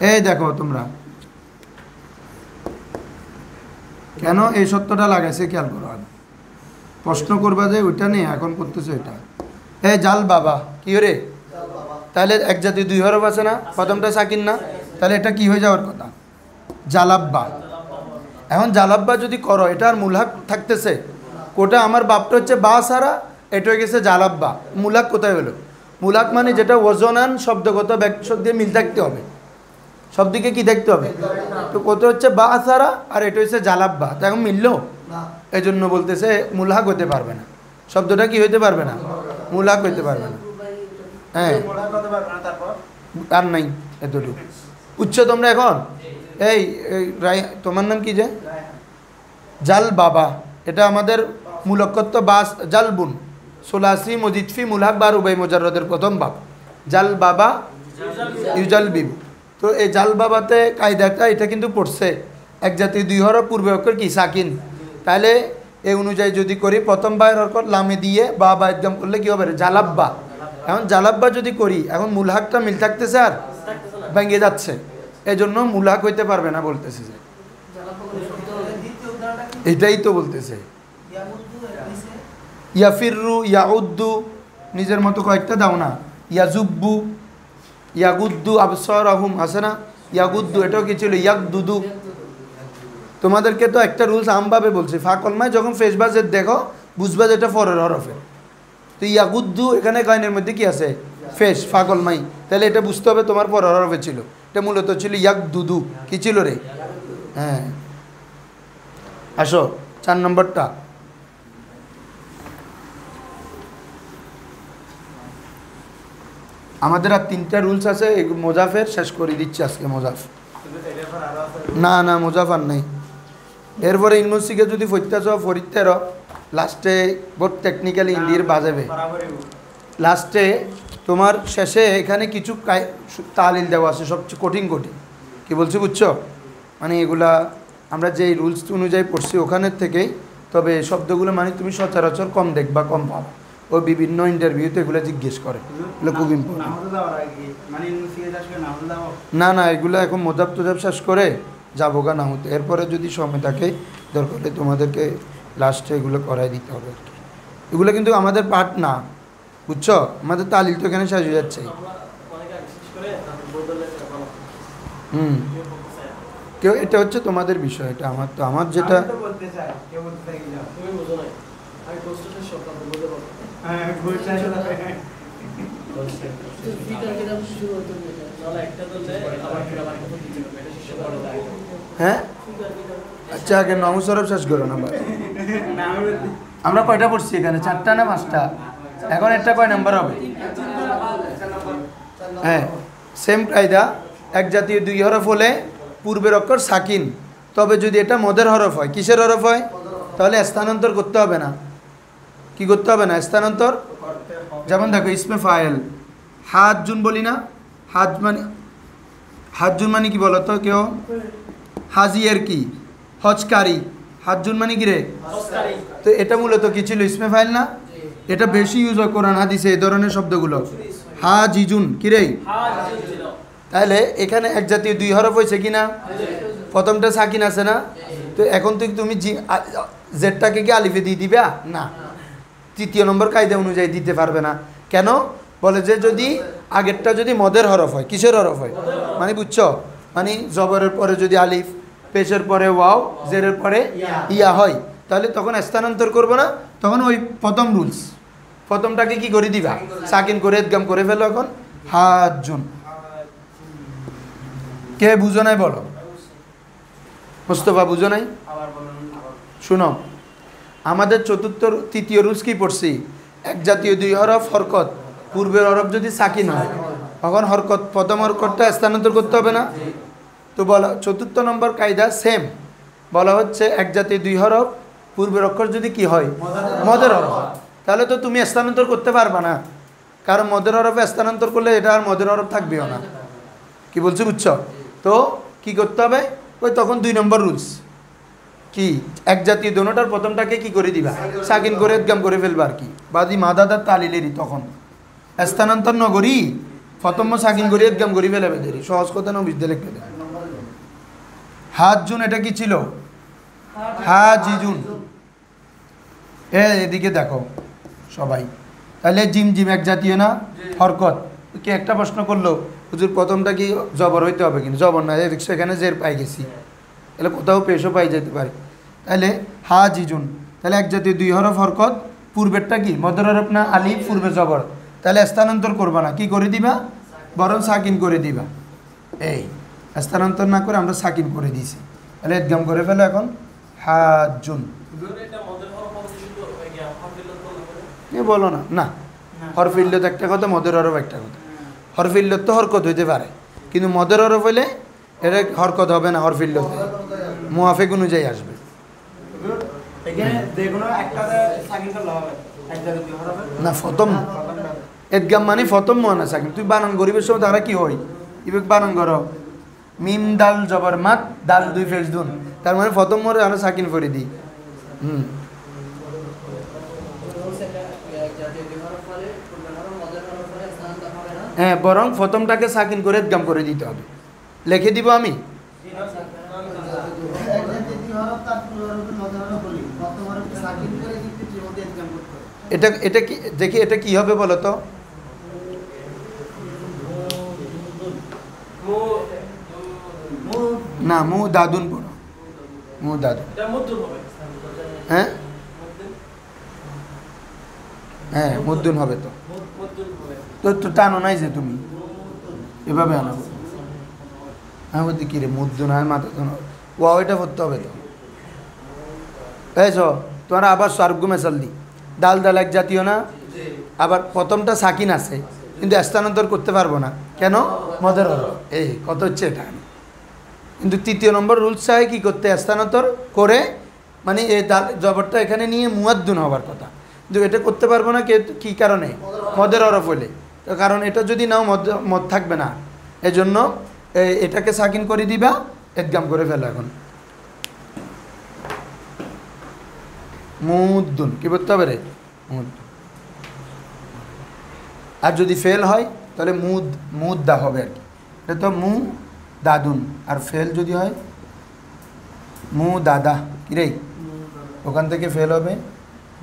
এই দেখো তোমরা কেন এই সত্যটা লাগাইছে খেয়াল করো, আগে প্রশ্ন করবা যে ওইটা নেই, এখন করতেছে ওইটা। এই জাল বাবা কি রে, তাহলে এক জাতীয় দুই হরফ আছে না, প্রথমটা সাকিন না, তাহলে এটা কি হয়ে যাওয়ার কথা, জালাব্বা। এখন জালাব্বা যদি করো, এটা আর মুলহাক থাকতেছে, ওটা আমার বাপটা হচ্ছে বা সারা, এটা হয়ে গেছে জালাব্বা। মুলহাক কোথায় হলো, মুলহাক মানে যেটা ওজনান শব্দগত ব্যাখ্যা দিয়ে মিল থাকতে হবে, সব দিকে কি দেখতে হবে, তো কত হচ্ছে বা সারা আর এটা হচ্ছে জালাব্বা, তো এখন মিললো, এই জন্য বলতেছে মুলহাক হতে পারবে না, শব্দটা কি হইতে পারবে না, মুলহাক হইতে পারবে না। হ্যাঁ মুলহাক হতে পারবে না, তারপর আর নাই এতটুকু বুঝছো তোমরা এখন। এই তোমার নাম কি যে, জাল বাবা, এটা আমাদের মূলকত্ব বাস জালবুন, সোলাসি মজিদফি মুলহাক বা রুবাই মুজাররদের প্রথম বাব, জাল বাবা ইউজাল বিবু। তো এই জাল বাবাতে কায়দাটা এটা কিন্তু পড়ছে এক জাতীয় দুই হরফ, পূর্বে অক্ষর কি সাকিন, তাহলে এই অনুযায়ী যদি করি প্রথম বায়ের অক্ষর লামে দিয়ে বা একদম করলে কি হবে জালাব্বা। এখন জালাব্বা যদি করি, এখন মুলহাকটা মিল থাকতেছে আর ভেঙে যাচ্ছে, এই জন্য মুলহাক হইতে পারবে না বলতেছে যে, দ্বিতীয় উদাহরণটা কি এটাই তো বলতেছে। ইয়ামুদ্দু নিচে ইয়াফিরু ইয়াউদ্দু, নিজের মতো কয়েকটা দাও না, ইয়াজুব্বু ইয়াগুদ্দু আবসারাহুম আছে না, ইয়াগুদ্দু এটাও কি ছিল ইয়াকদুদু। তোমাদেরকে তো একটা রুলস আমভাবে বলছি, ফাকলমায় যখন ফেসবাজের দেখো বুঝবা যেটা ফরের হরফের, তো ইয়াগুদ্দু এখানে গাইনের মধ্যে কি আছে ফেস ফাকলমাই, তাহলে এটা বুঝতে হবে তোমার পরের হরফে ছিল, এটা মূলত ছিল ইয়াকদুদু, কি ছিল রে। হ্যাঁ আসো 4 নম্বরটা, আমাদের আর 3টা রুলস আছে, মোজাফের শেষ করে দিচ্ছি আজকে। মোজাফ না না মোজাফার নাই, এরপরে ইউনিভার্সিটিকে যদি ফরিতে যাও ফরিতের লাস্টে বোর্ড টেকনিক্যালি ইন্ডির বাজাবে, লাস্টে তোমার শেষে এখানে কিছু তালিল দেওয়া আছে, সবচেয়ে কঠিন কঠিন কি বলছি বুঝছো, মানে এগুলা আমরা যে রুলস অনুযায়ী পড়ছি ওখানের থেকেই, তবে শব্দগুলো মানে তুমি সচরাচর কম দেখবা, কম পাবা, ওই বিভিন্ন ইন্টারভিউতে এগুলো জিজ্ঞেস করে, এগুলো খুব ইম্পর্টেন্ট। না না এগুলো এখন মোজাব তোজাব শেষ করে যাবো গা না হতে, এরপরে যদি সময় থাকে দরকার হলে তোমাদেরকে লাস্টে এগুলো করাই দিতে হবে আর কি। এগুলো কিন্তু আমাদের পাঠ না বুঝছো, আমাদের তালিল তো এখানে শেষ হয়ে যাচ্ছে। কেউ এটা হচ্ছে তোমাদের বিষয়, এটা আমার তো আমার যেটা বলতে চাই, কেউ বলতে চাই কিনা তুমি বুঝো নাই, আমি প্রশ্ন শেষ করতাম বলতে পারবো হ্যাঁ বলতে চাই ফিটার কিরাম শুরু হতো নাহলে একটা তো যায় আবার ফির আবার কত দিতে হবে এটা শেষ করে দেয় হ্যাঁ ফিটার কিরাম আচ্ছা আগে নমসরফ শেষ করো না ভাই। না আমরা কয়টা পড়ছি এখানে, 4টা না 5টা, এখন একটা কয় নাম্বার হবে। হ্যাঁ সেম কায়দা, এক জাতীয় দুই হরফ হলে পূর্বের অক্ষর সাকিন, তবে যদি এটা মদের হরফ হয়, কিসের হরফ হয়, তাহলে স্থানান্তর করতে হবে না, কি করতে হবে না, স্থানান্তর। যেমন দেখো ইসমে ফায়েল হাজুন বলি না, হাজুন মানে কি বলো তো কেউ, হাজিয়ের কি হজকারী, হাজুন মানে কি রে, তো এটা মূলত কি ছিল ইসমে ফাইল না, এটা বেশি ইউজ হয় কোরআন হাদিসে এই ধরনের শব্দগুলো, হাজিজুন কি রে। তাহলে এখানে এক জাতীয় দুই হরফ হয়েছে কি না, প্রথমটা সাকিন আছে না, তো এখন তো তুমি জেডটাকে কি আলিফে দিয়ে দিবে না, 3য় নম্বর কায়দা অনুযায়ী দিতে পারবে না। কেন বলে যে যদি আগেরটা যদি মদের হরফ হয়, কিসের হরফ হয় মানে বুঝছো, মানে জবরের পরে যদি আলিফ, পেশের পরে ওয়াও, জেরের পরে ইয়া হয়, তাহলে তখন স্থানান্তর করবো না, তখন ওই প্রথম রুলস, প্রথমটাকে কি করে দিবা, সাকিন করে ইদগাম করে ফেলো। এখন হাজুন, কে বুঝো নাই বলো? মুস্তফা বুঝো নাই? শুনো, আমাদের তৃতীয় রুলস কি পড়ছি? এক জাতীয় দুই হরফ হরকত, পূর্বের হরফ যদি সাকিন হয় তখন হরকত প্রথম হরকতটা স্থানান্তর করতে হবে না? তো বলা চতুর্থ নম্বর কায়দা সেম, বলা হচ্ছে এক জাতীয় দুই হরফ পূর্বের অক্ষর যদি কি হয়, মদের হরফ, তাহলে তো তুমি স্থানান্তর করতে পারবা না, কারণ মদের হরফে স্থানান্তর করলে এটা আর মদের হরফ থাকবেও না। কি বলছি বুঝছো? তো কি করতে হবে, ওই তখন 2 নম্বর রুলস কি, এক জাতীয় দোনোটার প্রথমটাকে কি করে দিবা, সাকিন করে ইদগাম করে ফেলবা আর কি, বাদি মাদাদার তালিলেরই তখন স্থানান্তর নগরী প্রথম সাকিন করে ইদগাম করে ফেলে বেদেরি, সহজ কথা না, বুঝতে লিখবে দেয়। হাজুন এটা কি ছিল, হাজিজুন, এদিকে দেখো সবাই, তাহলে জিম জিম এক জাতীয় না হরকত, কি একটা প্রশ্ন করলো হুজুর প্রথমটা কি জবর হইতে হবে, কিন্তু জবর না, সেখানে জের পাই গেছি, তাহলে কোথাও পেশও পাই যেতে পারে। তাহলে হাজিজুন, তাহলে এক জাতীয় দুই হরফ হরকত, পূর্বেরটা কি মদের হরফ না আলিফ, পূর্বে জবর, তাহলে স্থানান্তর করবা না, কি করে দিবা, বরং সাকিন করে দিবা। এই স্থানান্তর না করে আমরা সাকিন করে দিয়েছি, তাহলে ইদগাম করে ফেলো এখন হাজুন। বলো না, না হরফিল্লত একটা কথা, মদের হরফ একটা কথা। হরফিল্লত তো হরকত হইতে পারে, কিন্তু মদের হরফ হইলে এটা হরকত হবে না, হরফিল্লত মুআফিক অনুযায়ী আসবে। না প্রথম ইদগাম মানে প্রথম মনে সাকিন, তুই বানান গরিবের সময় তারা কি হয়, ইবেক বানান করো মিম দাল জবর মাত দাল দুই ফেস দুন, তার মানে প্রথম মরে আমরা সাকিন করে দিই। হ্যাঁ, বরং প্রথমটাকে সাকিন করে ইদগাম করে দিতে হবে, লিখে দিব আমি। এটা এটা কি দেখি, এটা কি হবে বলো তো? না মু দাদুন পড়ো, মু দাদুন, হ্যাঁ হ্যাঁ মুদ্দুন হবে তো, তো টানো নাই যে তুমি এভাবে আনাবো, আমি বলছি কি রে মুদ্দুন আর মাথা তো ওইটা করতে হবে তো। এই তোমার আবার সার্গু মেশাল দি, ডাল ডাল এক জাতীয় না, আবার প্রথমটা সাকিন আছে কিন্তু স্থানান্তর করতে পারবো না, কেন, মদের হরফ, এই কত হচ্ছে এটা। কিন্তু তৃতীয় নম্বর রুলস চাই কি করতে, স্থানান্তর করে, মানে এই জবরটা এখানে নিয়ে মুয়াদ্দুন হবার কথা, কিন্তু এটা করতে পারবো না, কি কারণে, মদের হরফ হলে, তো কারণ এটা যদি নাও মদ থাকবে না, এজন্য এটাকে সাকিন করে দিবা, ইদগাম করে ফেলো। এখন মুদ্দুন কি করতে হবে রে, মুদ্দুন, আর যদি ফেল হয় তাহলে মুদ্দা হবে আর কি, এটা তো মু দাদুন, আর ফেল যদি হয় মু দাদা, কি রে, ওখান থেকে ফেল হবে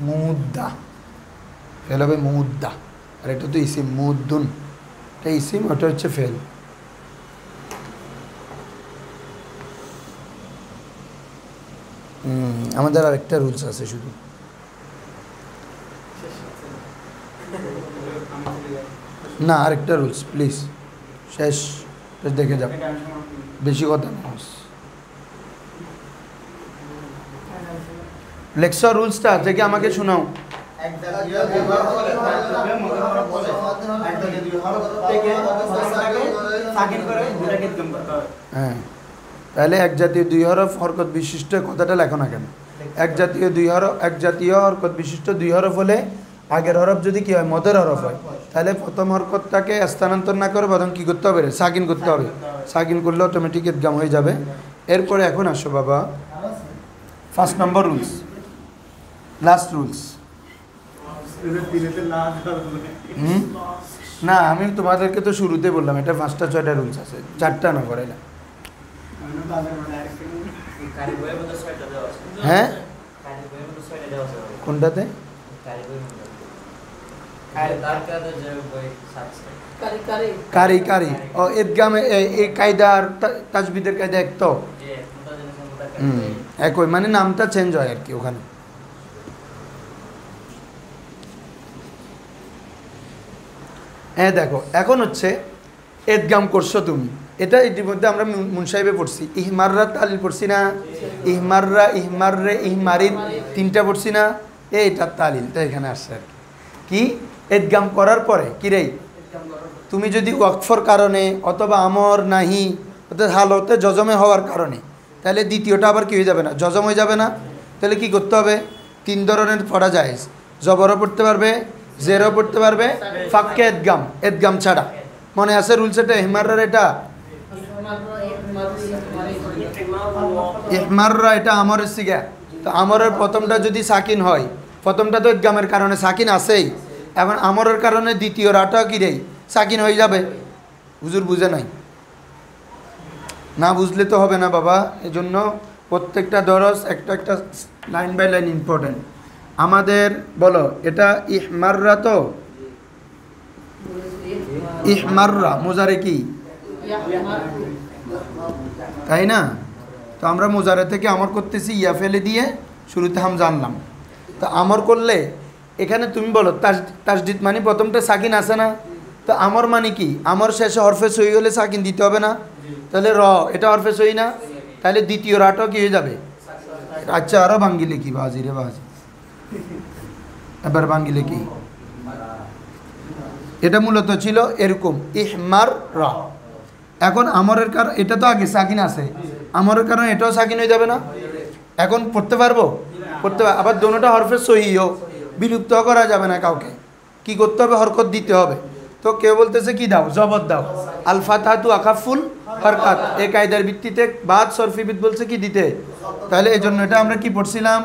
মুদ্দা, ফেল হবে মুদ্দা, আর এটা তো ইসিম মুদ্দুন, এটা ইসিম, ওটা হচ্ছে ফেল। আমাদের আরেকটা রুলস আছে শুধু, না আরেকটা রুলস প্লিজ, শেষ দেখে যাও, বেশি কথা না, লেকচার রুলসটা আছে কি আমাকে শোনাও। হ্যাঁ, তাহলে এক জাতীয় দুই হরফ হরকত বিশিষ্ট কথাটা লেখো না কেন, এক জাতীয় হরকত বিশিষ্ট দুই হরফ হলে আগের হরফ যদি কি হয়, মদের হরফ হয়, তাহলে প্রথম হরকতটাকে স্থানান্তর না করে বরং কি করতে হবে, সাকিন করতে হবে, সাকিন করলে অটোমেটিক ইদগাম হয়ে যাবে। এরপরে এখন আসো বাবা 1 নম্বর রুলস, লাস্ট রুলস। না আমি তোমাদেরকে তো শুরুতে বললাম এটা 5টা 6টা রুলস আছে, 4টা না করে না, হ্যাঁ কোনটাতে, কারি কারি ও ইদগামে এই কায়দা আর তাজবিদের কায়দা এক তো, একই মানে নামটা চেঞ্জ হয় আর কি ওখানে। হ্যাঁ দেখো এখন হচ্ছে এদগাম করছো তুমি, এটা ইতিমধ্যে আমরা মুনসাহিবে পড়ছি, ইহমাররা তালিল পড়ছি না, ইহমাররা ইহমাররে ইহমারির তিনটা পড়ছি না, এইটা তালিলটা এখানে আসছে আর কি। এদগাম করার পরে কি রে, তুমি যদি ওয়াকফর কারণে অথবা আমর নাহি অর্থাৎ হালতে জজমে হওয়ার কারণে, তাহলে দ্বিতীয়টা আবার কি হয়ে যাবে না, জজম হয়ে যাবে না। তাহলে কি করতে হবে, তিন ধরনের পড়া যায়, জবরও পড়তে পারবে, জেরও পড়তে পারবে, ফাক্কে এদগাম, এদগাম ছাড়া। মনে আছে রুলস এটা ইহমাররার, এটা ইহমাররা এটা আমরের সিগা। তো আমরের প্রথমটা যদি সাকিন হয়, প্রথমটা তো এদগামের কারণে সাকিন আছেই, এখন আমরের কারণে দ্বিতীয় রাটাও কি রে সাকিন হয়ে যাবে। হুজুর বুঝে নাই, না বুঝলে তো হবে না বাবা। এই জন্য প্রত্যেকটা দরস একটা একটা লাইন বাই লাইন ইম্পর্টেন্ট আমাদের। বলো এটা ইহমাররা, তো ইহমাররা মোজারে কি, তাই না? তো আমরা মোজারে থেকে আমর করতেছি ইয়া ফেলে দিয়ে, শুরুতে হাম জানলাম। তো আমর করলে এখানে তুমি বলো তাসদিদ মানে প্রথমটা সাকিন আছে না, তো আমর মানে কি, আমর শেষে হরফে সই হলে সাকিন দিতে হবে না, তাহলে র এটা হরফে সই না, তাহলে দ্বিতীয় রাটাও কি হয়ে যাবে। আচ্ছা আরও ভাঙ্গি লিখি, বাজি রে বাজি, এবার ভাঙ্গি লিখি। এটা মূলত ছিল এরকম ইহমার রা। এখন আমরের কারণ এটা তো আগে সাকিন আছে, আমরের কারণ এটাও সাকিন হয়ে যাবে না। এখন পড়তে পারবো, পড়তে পারবো। আবার দোনোটা হরফে সহিও, বিলুপ্ত করা যাবে না কাউকে, কি করতে হবে, হরকত দিতে হবে। তো কেউ বলতেছে কি দাও, জবর দাও, আল ফাতহাতু আখাফুল হরকাত, এই কায়দার ভিত্তিতে বাদ সরফিবিদ বলছে কি দিতে। তাহলে এই জন্য এটা আমরা কি পড়ছিলাম,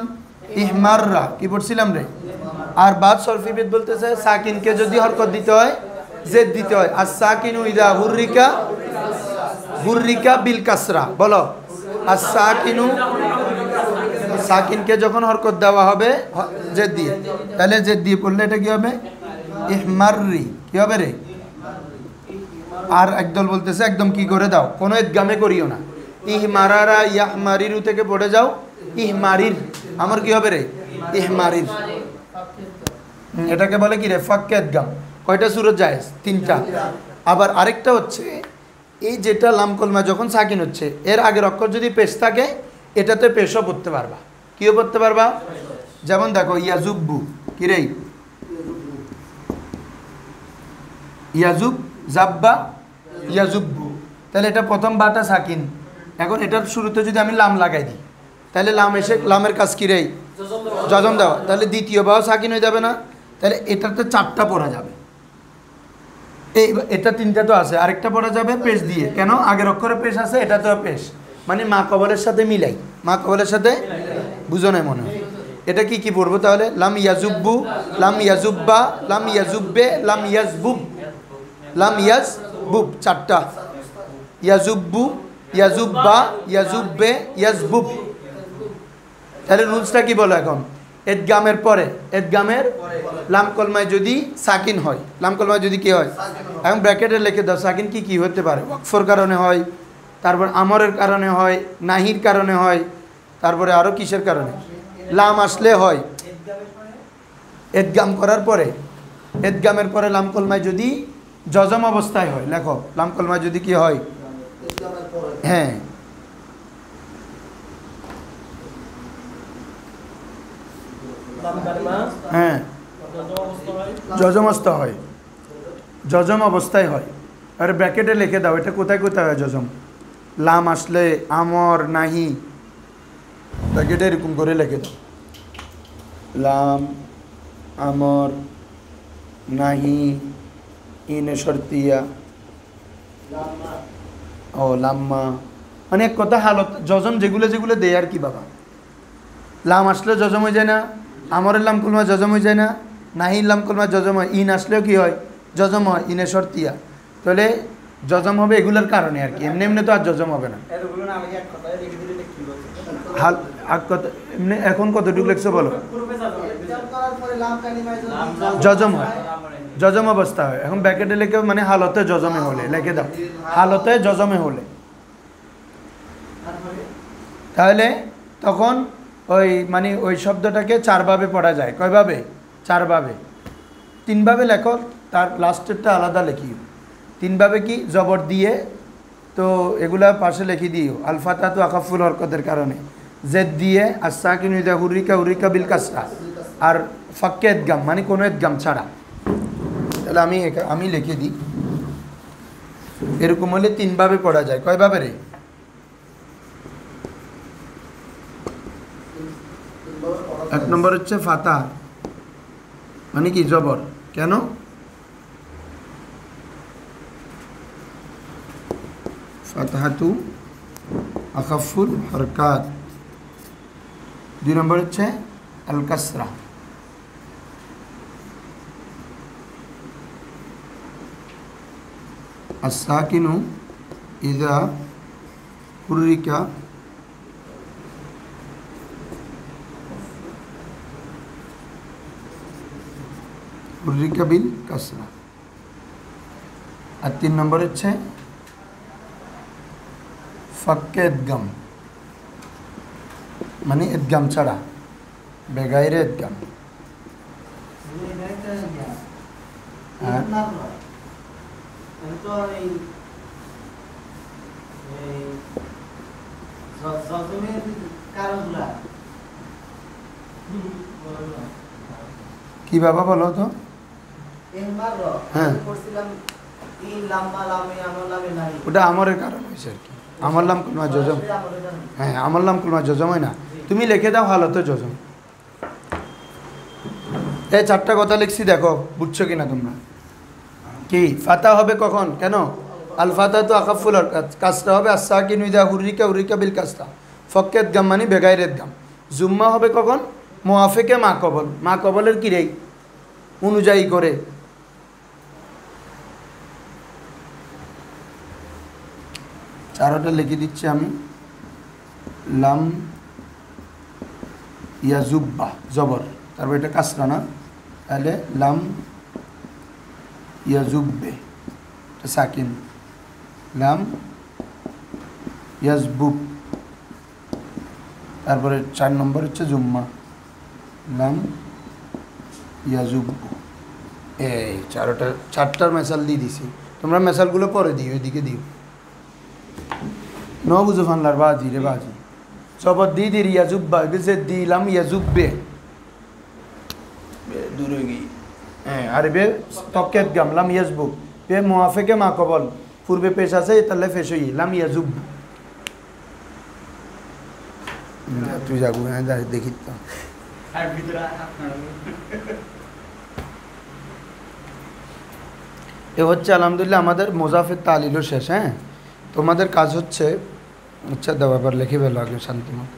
ইহমাররা কি পড়ছিলাম রে। আর বাদ সরফিবিদ বলতেছে সাকিনকে যদি হরকত দিতে হয়, জেদ দিতে হয়। আর সাকিনু ইদা হুররিকা, হুররিকা বিল কাসরা, বলো আর সাকিনু, সাকিনকে যখন হরকত দেওয়া হবে জেদ দিয়ে, তাহলে জেদ দিয়ে পড়লে এটা কি হবে, ইহমাররি, কি হবে রে। আর একদল বলতেছে একদম কি করে দাও, কোনো এদগামে করিও না, ইহমারারা ইয়াহমারিরু থেকে পড়ে যাও ইহমারির, আমার কি হবে রে, ইহমারির। এটাকে বলে কি রে, ফাক্কে এদগাম। কয়টা সুরত যায়, তিনটা। আবার আরেকটা হচ্ছে এই যেটা লাম কলমা যখন সাকিন হচ্ছে, এর আগের অক্ষর যদি পেশ থাকে, এটাতে পেশও পড়তে পারবা, কিও পড়তে পারবা। যেমন দেখো ইয়াজুব্বু, কি রে, ইয়াজুব জাব্বা ইয়াজুব্বু, তাহলে এটা প্রথম বাটা সাকিন। এখন এটার শুরুতে যদি আমি লাম লাগাই দিই, তাহলে লাম এসে লামের কাজ কি রে, জজম দেওয়া, তাহলে দ্বিতীয় বাও সাকিন হয়ে যাবে না। তাহলে এটাতে চারটা পড়া যাবে, এই এটা তিনটা তো আছে, আরেকটা পড়া যাবে পেশ দিয়ে। কেন, আগের অক্ষরে পেশ আছে, এটাতেও পেশ, মানে মা কবলের সাথে মিলাই, মা কবলের সাথে, বুঝো নাই মনে হয়। এটা কি কি পড়বো তাহলে, লাম ইয়াজুব্বু, লাম ইয়াজুব্বা, লাম ইয়াজুব্বে, লাম ইয়াজবুব, লাম ইয়াজবুব, চারটা, ইয়াজুব্বু, ইয়াজুব্বা, ইয়াজুব্বে, ইয়াজবুব। তাহলে রুলসটা কি বলো এখন, এদগামের পরে, এদগামের লাম কলমায় যদি সাকিন হয়, লাম কলমায় যদি কি হয়, এখন ব্র্যাকেটে লিখে দাও সাকিন কি কি হতে পারে। ওয়াকফর কারণে হয়, তারপর আমরের কারণে হয়, নাহির কারণে হয়, তারপরে আরও কিসের কারণে, লাম আসলে হয়। এদগাম করার পরে, এদগামের পরে লাম কলমায় যদি জজম অবস্থায় হয়, লেখো লাম কলমায় যদি কি হয়, হ্যাঁ হ্যাঁ জজমস্ত হয়, জজম অবস্থায় হয়। আর ব্র্যাকেটে লিখে দাও এটা কোথায় কোথায় হয় জজম, লাম আসলে, আমর, নাহি, ব্র্যাকেটে এরকম করে লিখে দাও, লাম, আমর, নাহি, ইনে শর্তিয়া, ও লাম্মা, মানে এক কথা হালত জজম যেগুলো যেগুলো দেয় আর কি বাবা। লাম আসলে জজম হয়ে যায় না, আমরের লাম কলমা জজম হয়ে যায় না, নাহির লাম কলমা জজম হয়, ইন আসলেও কি হয়, জজম হয়, ইনে শর্তিয়া। তাহলে জজম হবে এগুলোর কারণে আর কি, এমনি এমনি তো আর জজম হবে না। হাল এমনি এখন কতটুকু লেখছো বলো, জজম হয়, জজম অবস্থা হয়। এখন ব্যাকেটে লেখে মানে হালতে জজমে হলে লিখে দাও, হালতে জজমে হলে। তাহলে তখন ওই মানে ওই শব্দটাকে চারভাবে পড়া যায়, কয়ভাবে? চারভাবে। তিনভাবে লেখো, তার লাস্টেরটা আলাদা লিখিও। তিনভাবে কি? জবর দিয়ে, তো এগুলা পাশে লিখে দিও। আল ফাতাতু আকাফুল হরকতের কারণে জেদ দিয়ে, আর সাকিনু ইযা হুরিকা হুরিকা বিল কাসরা, আর ফাক্কে ইদগাম মানে কোনো ইদগাম ছাড়া। তাহলে আমি লিখে দিই, এরকম হলে তিনভাবে পড়া যায়। কয়ভাবে রে? এক নম্বর হচ্ছে ফাতা, মানে কি? জবর। কেন? ফাতাহাতু আকাফুল হরকাত। 2 নম্বর হচ্ছে আল কাসরা। আস-সাকিনু ইযা হুররিকা হুররিকা বিল কাসরা। আর 3 নম্বর হচ্ছে ফাক্কে ইদগাম, মানে ইদগাম ছাড়া, বেগাইরে ইদগাম। হ্যাঁ, কি বাবা বলো তো? হ্যাঁ, ওটা আমরের কারণ হয়েছে আর কি। আমার নাম কুলমা জজম। হ্যাঁ, আমার নাম কুলমা জজম হয় না, তুমি লিখে দাও হালতে জজম। এই 4টা কথা লিখছি, দেখো বুঝছো কিনা তোমরা। কি ফাতা হবে কখন? কেন? আল ফাতা তো আকাফুল কাজটা হবে আস-সাকিনু ইযা হুররিকা হুররিকা বিল কাসরা। ফাক্কে ইদগাম মানে বেগাইরে ইদগাম। জুম্মা হবে কখন? মুআফিকে মা কবল, মা কবলের কি রে অনুযায়ী করে। চারটা লিখে দিচ্ছি আমি। লাম ইয়াজুব্বা জবর, তারপর এটা কাসরা না, তাহলে লাম ইয়াজুব্বে, এটা সাকিন। লাম ইয়াজবুব, তারপরে 4 নম্বর হচ্ছে জুম্মা, লাম ইয়াজুব। এই চারটার মেসাল দিয়ে দিছি। তোমরা মেসালগুলো পরে দিও, এদিকে দিও। ন বুঝো ফানলার বাজি রে বাজি। জবর দি দি ইয়াজুব্বা, যে দিলাম ইয়াজুব্বে দূরে গিয়ে। হ্যাঁ, আর বে তকেত গাম লাম ইয়াজবুব, বে মুআফিকে মা কবল, পূর্বে পেশ আছে তাহলে পেশ হই লাম ইয়াজুব। তুই যাবো, হ্যাঁ যা দেখি তো। এ হচ্ছে আলহামদুলিল্লাহ আমাদের মোজাফের তালিলও শেষ। হ্যাঁ, তোমাদের কাজ হচ্ছে আচ্ছা দাও, এবার লিখে ফেলো আগে শান্তি মতো।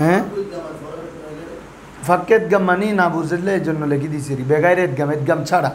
হ্যাঁ, ফাক্কে ইদগাম মানে না বুঝলে এই জন্য লিখে দিয়েছি বেগাইরে ইদগাম, ইদগাম ছাড়া।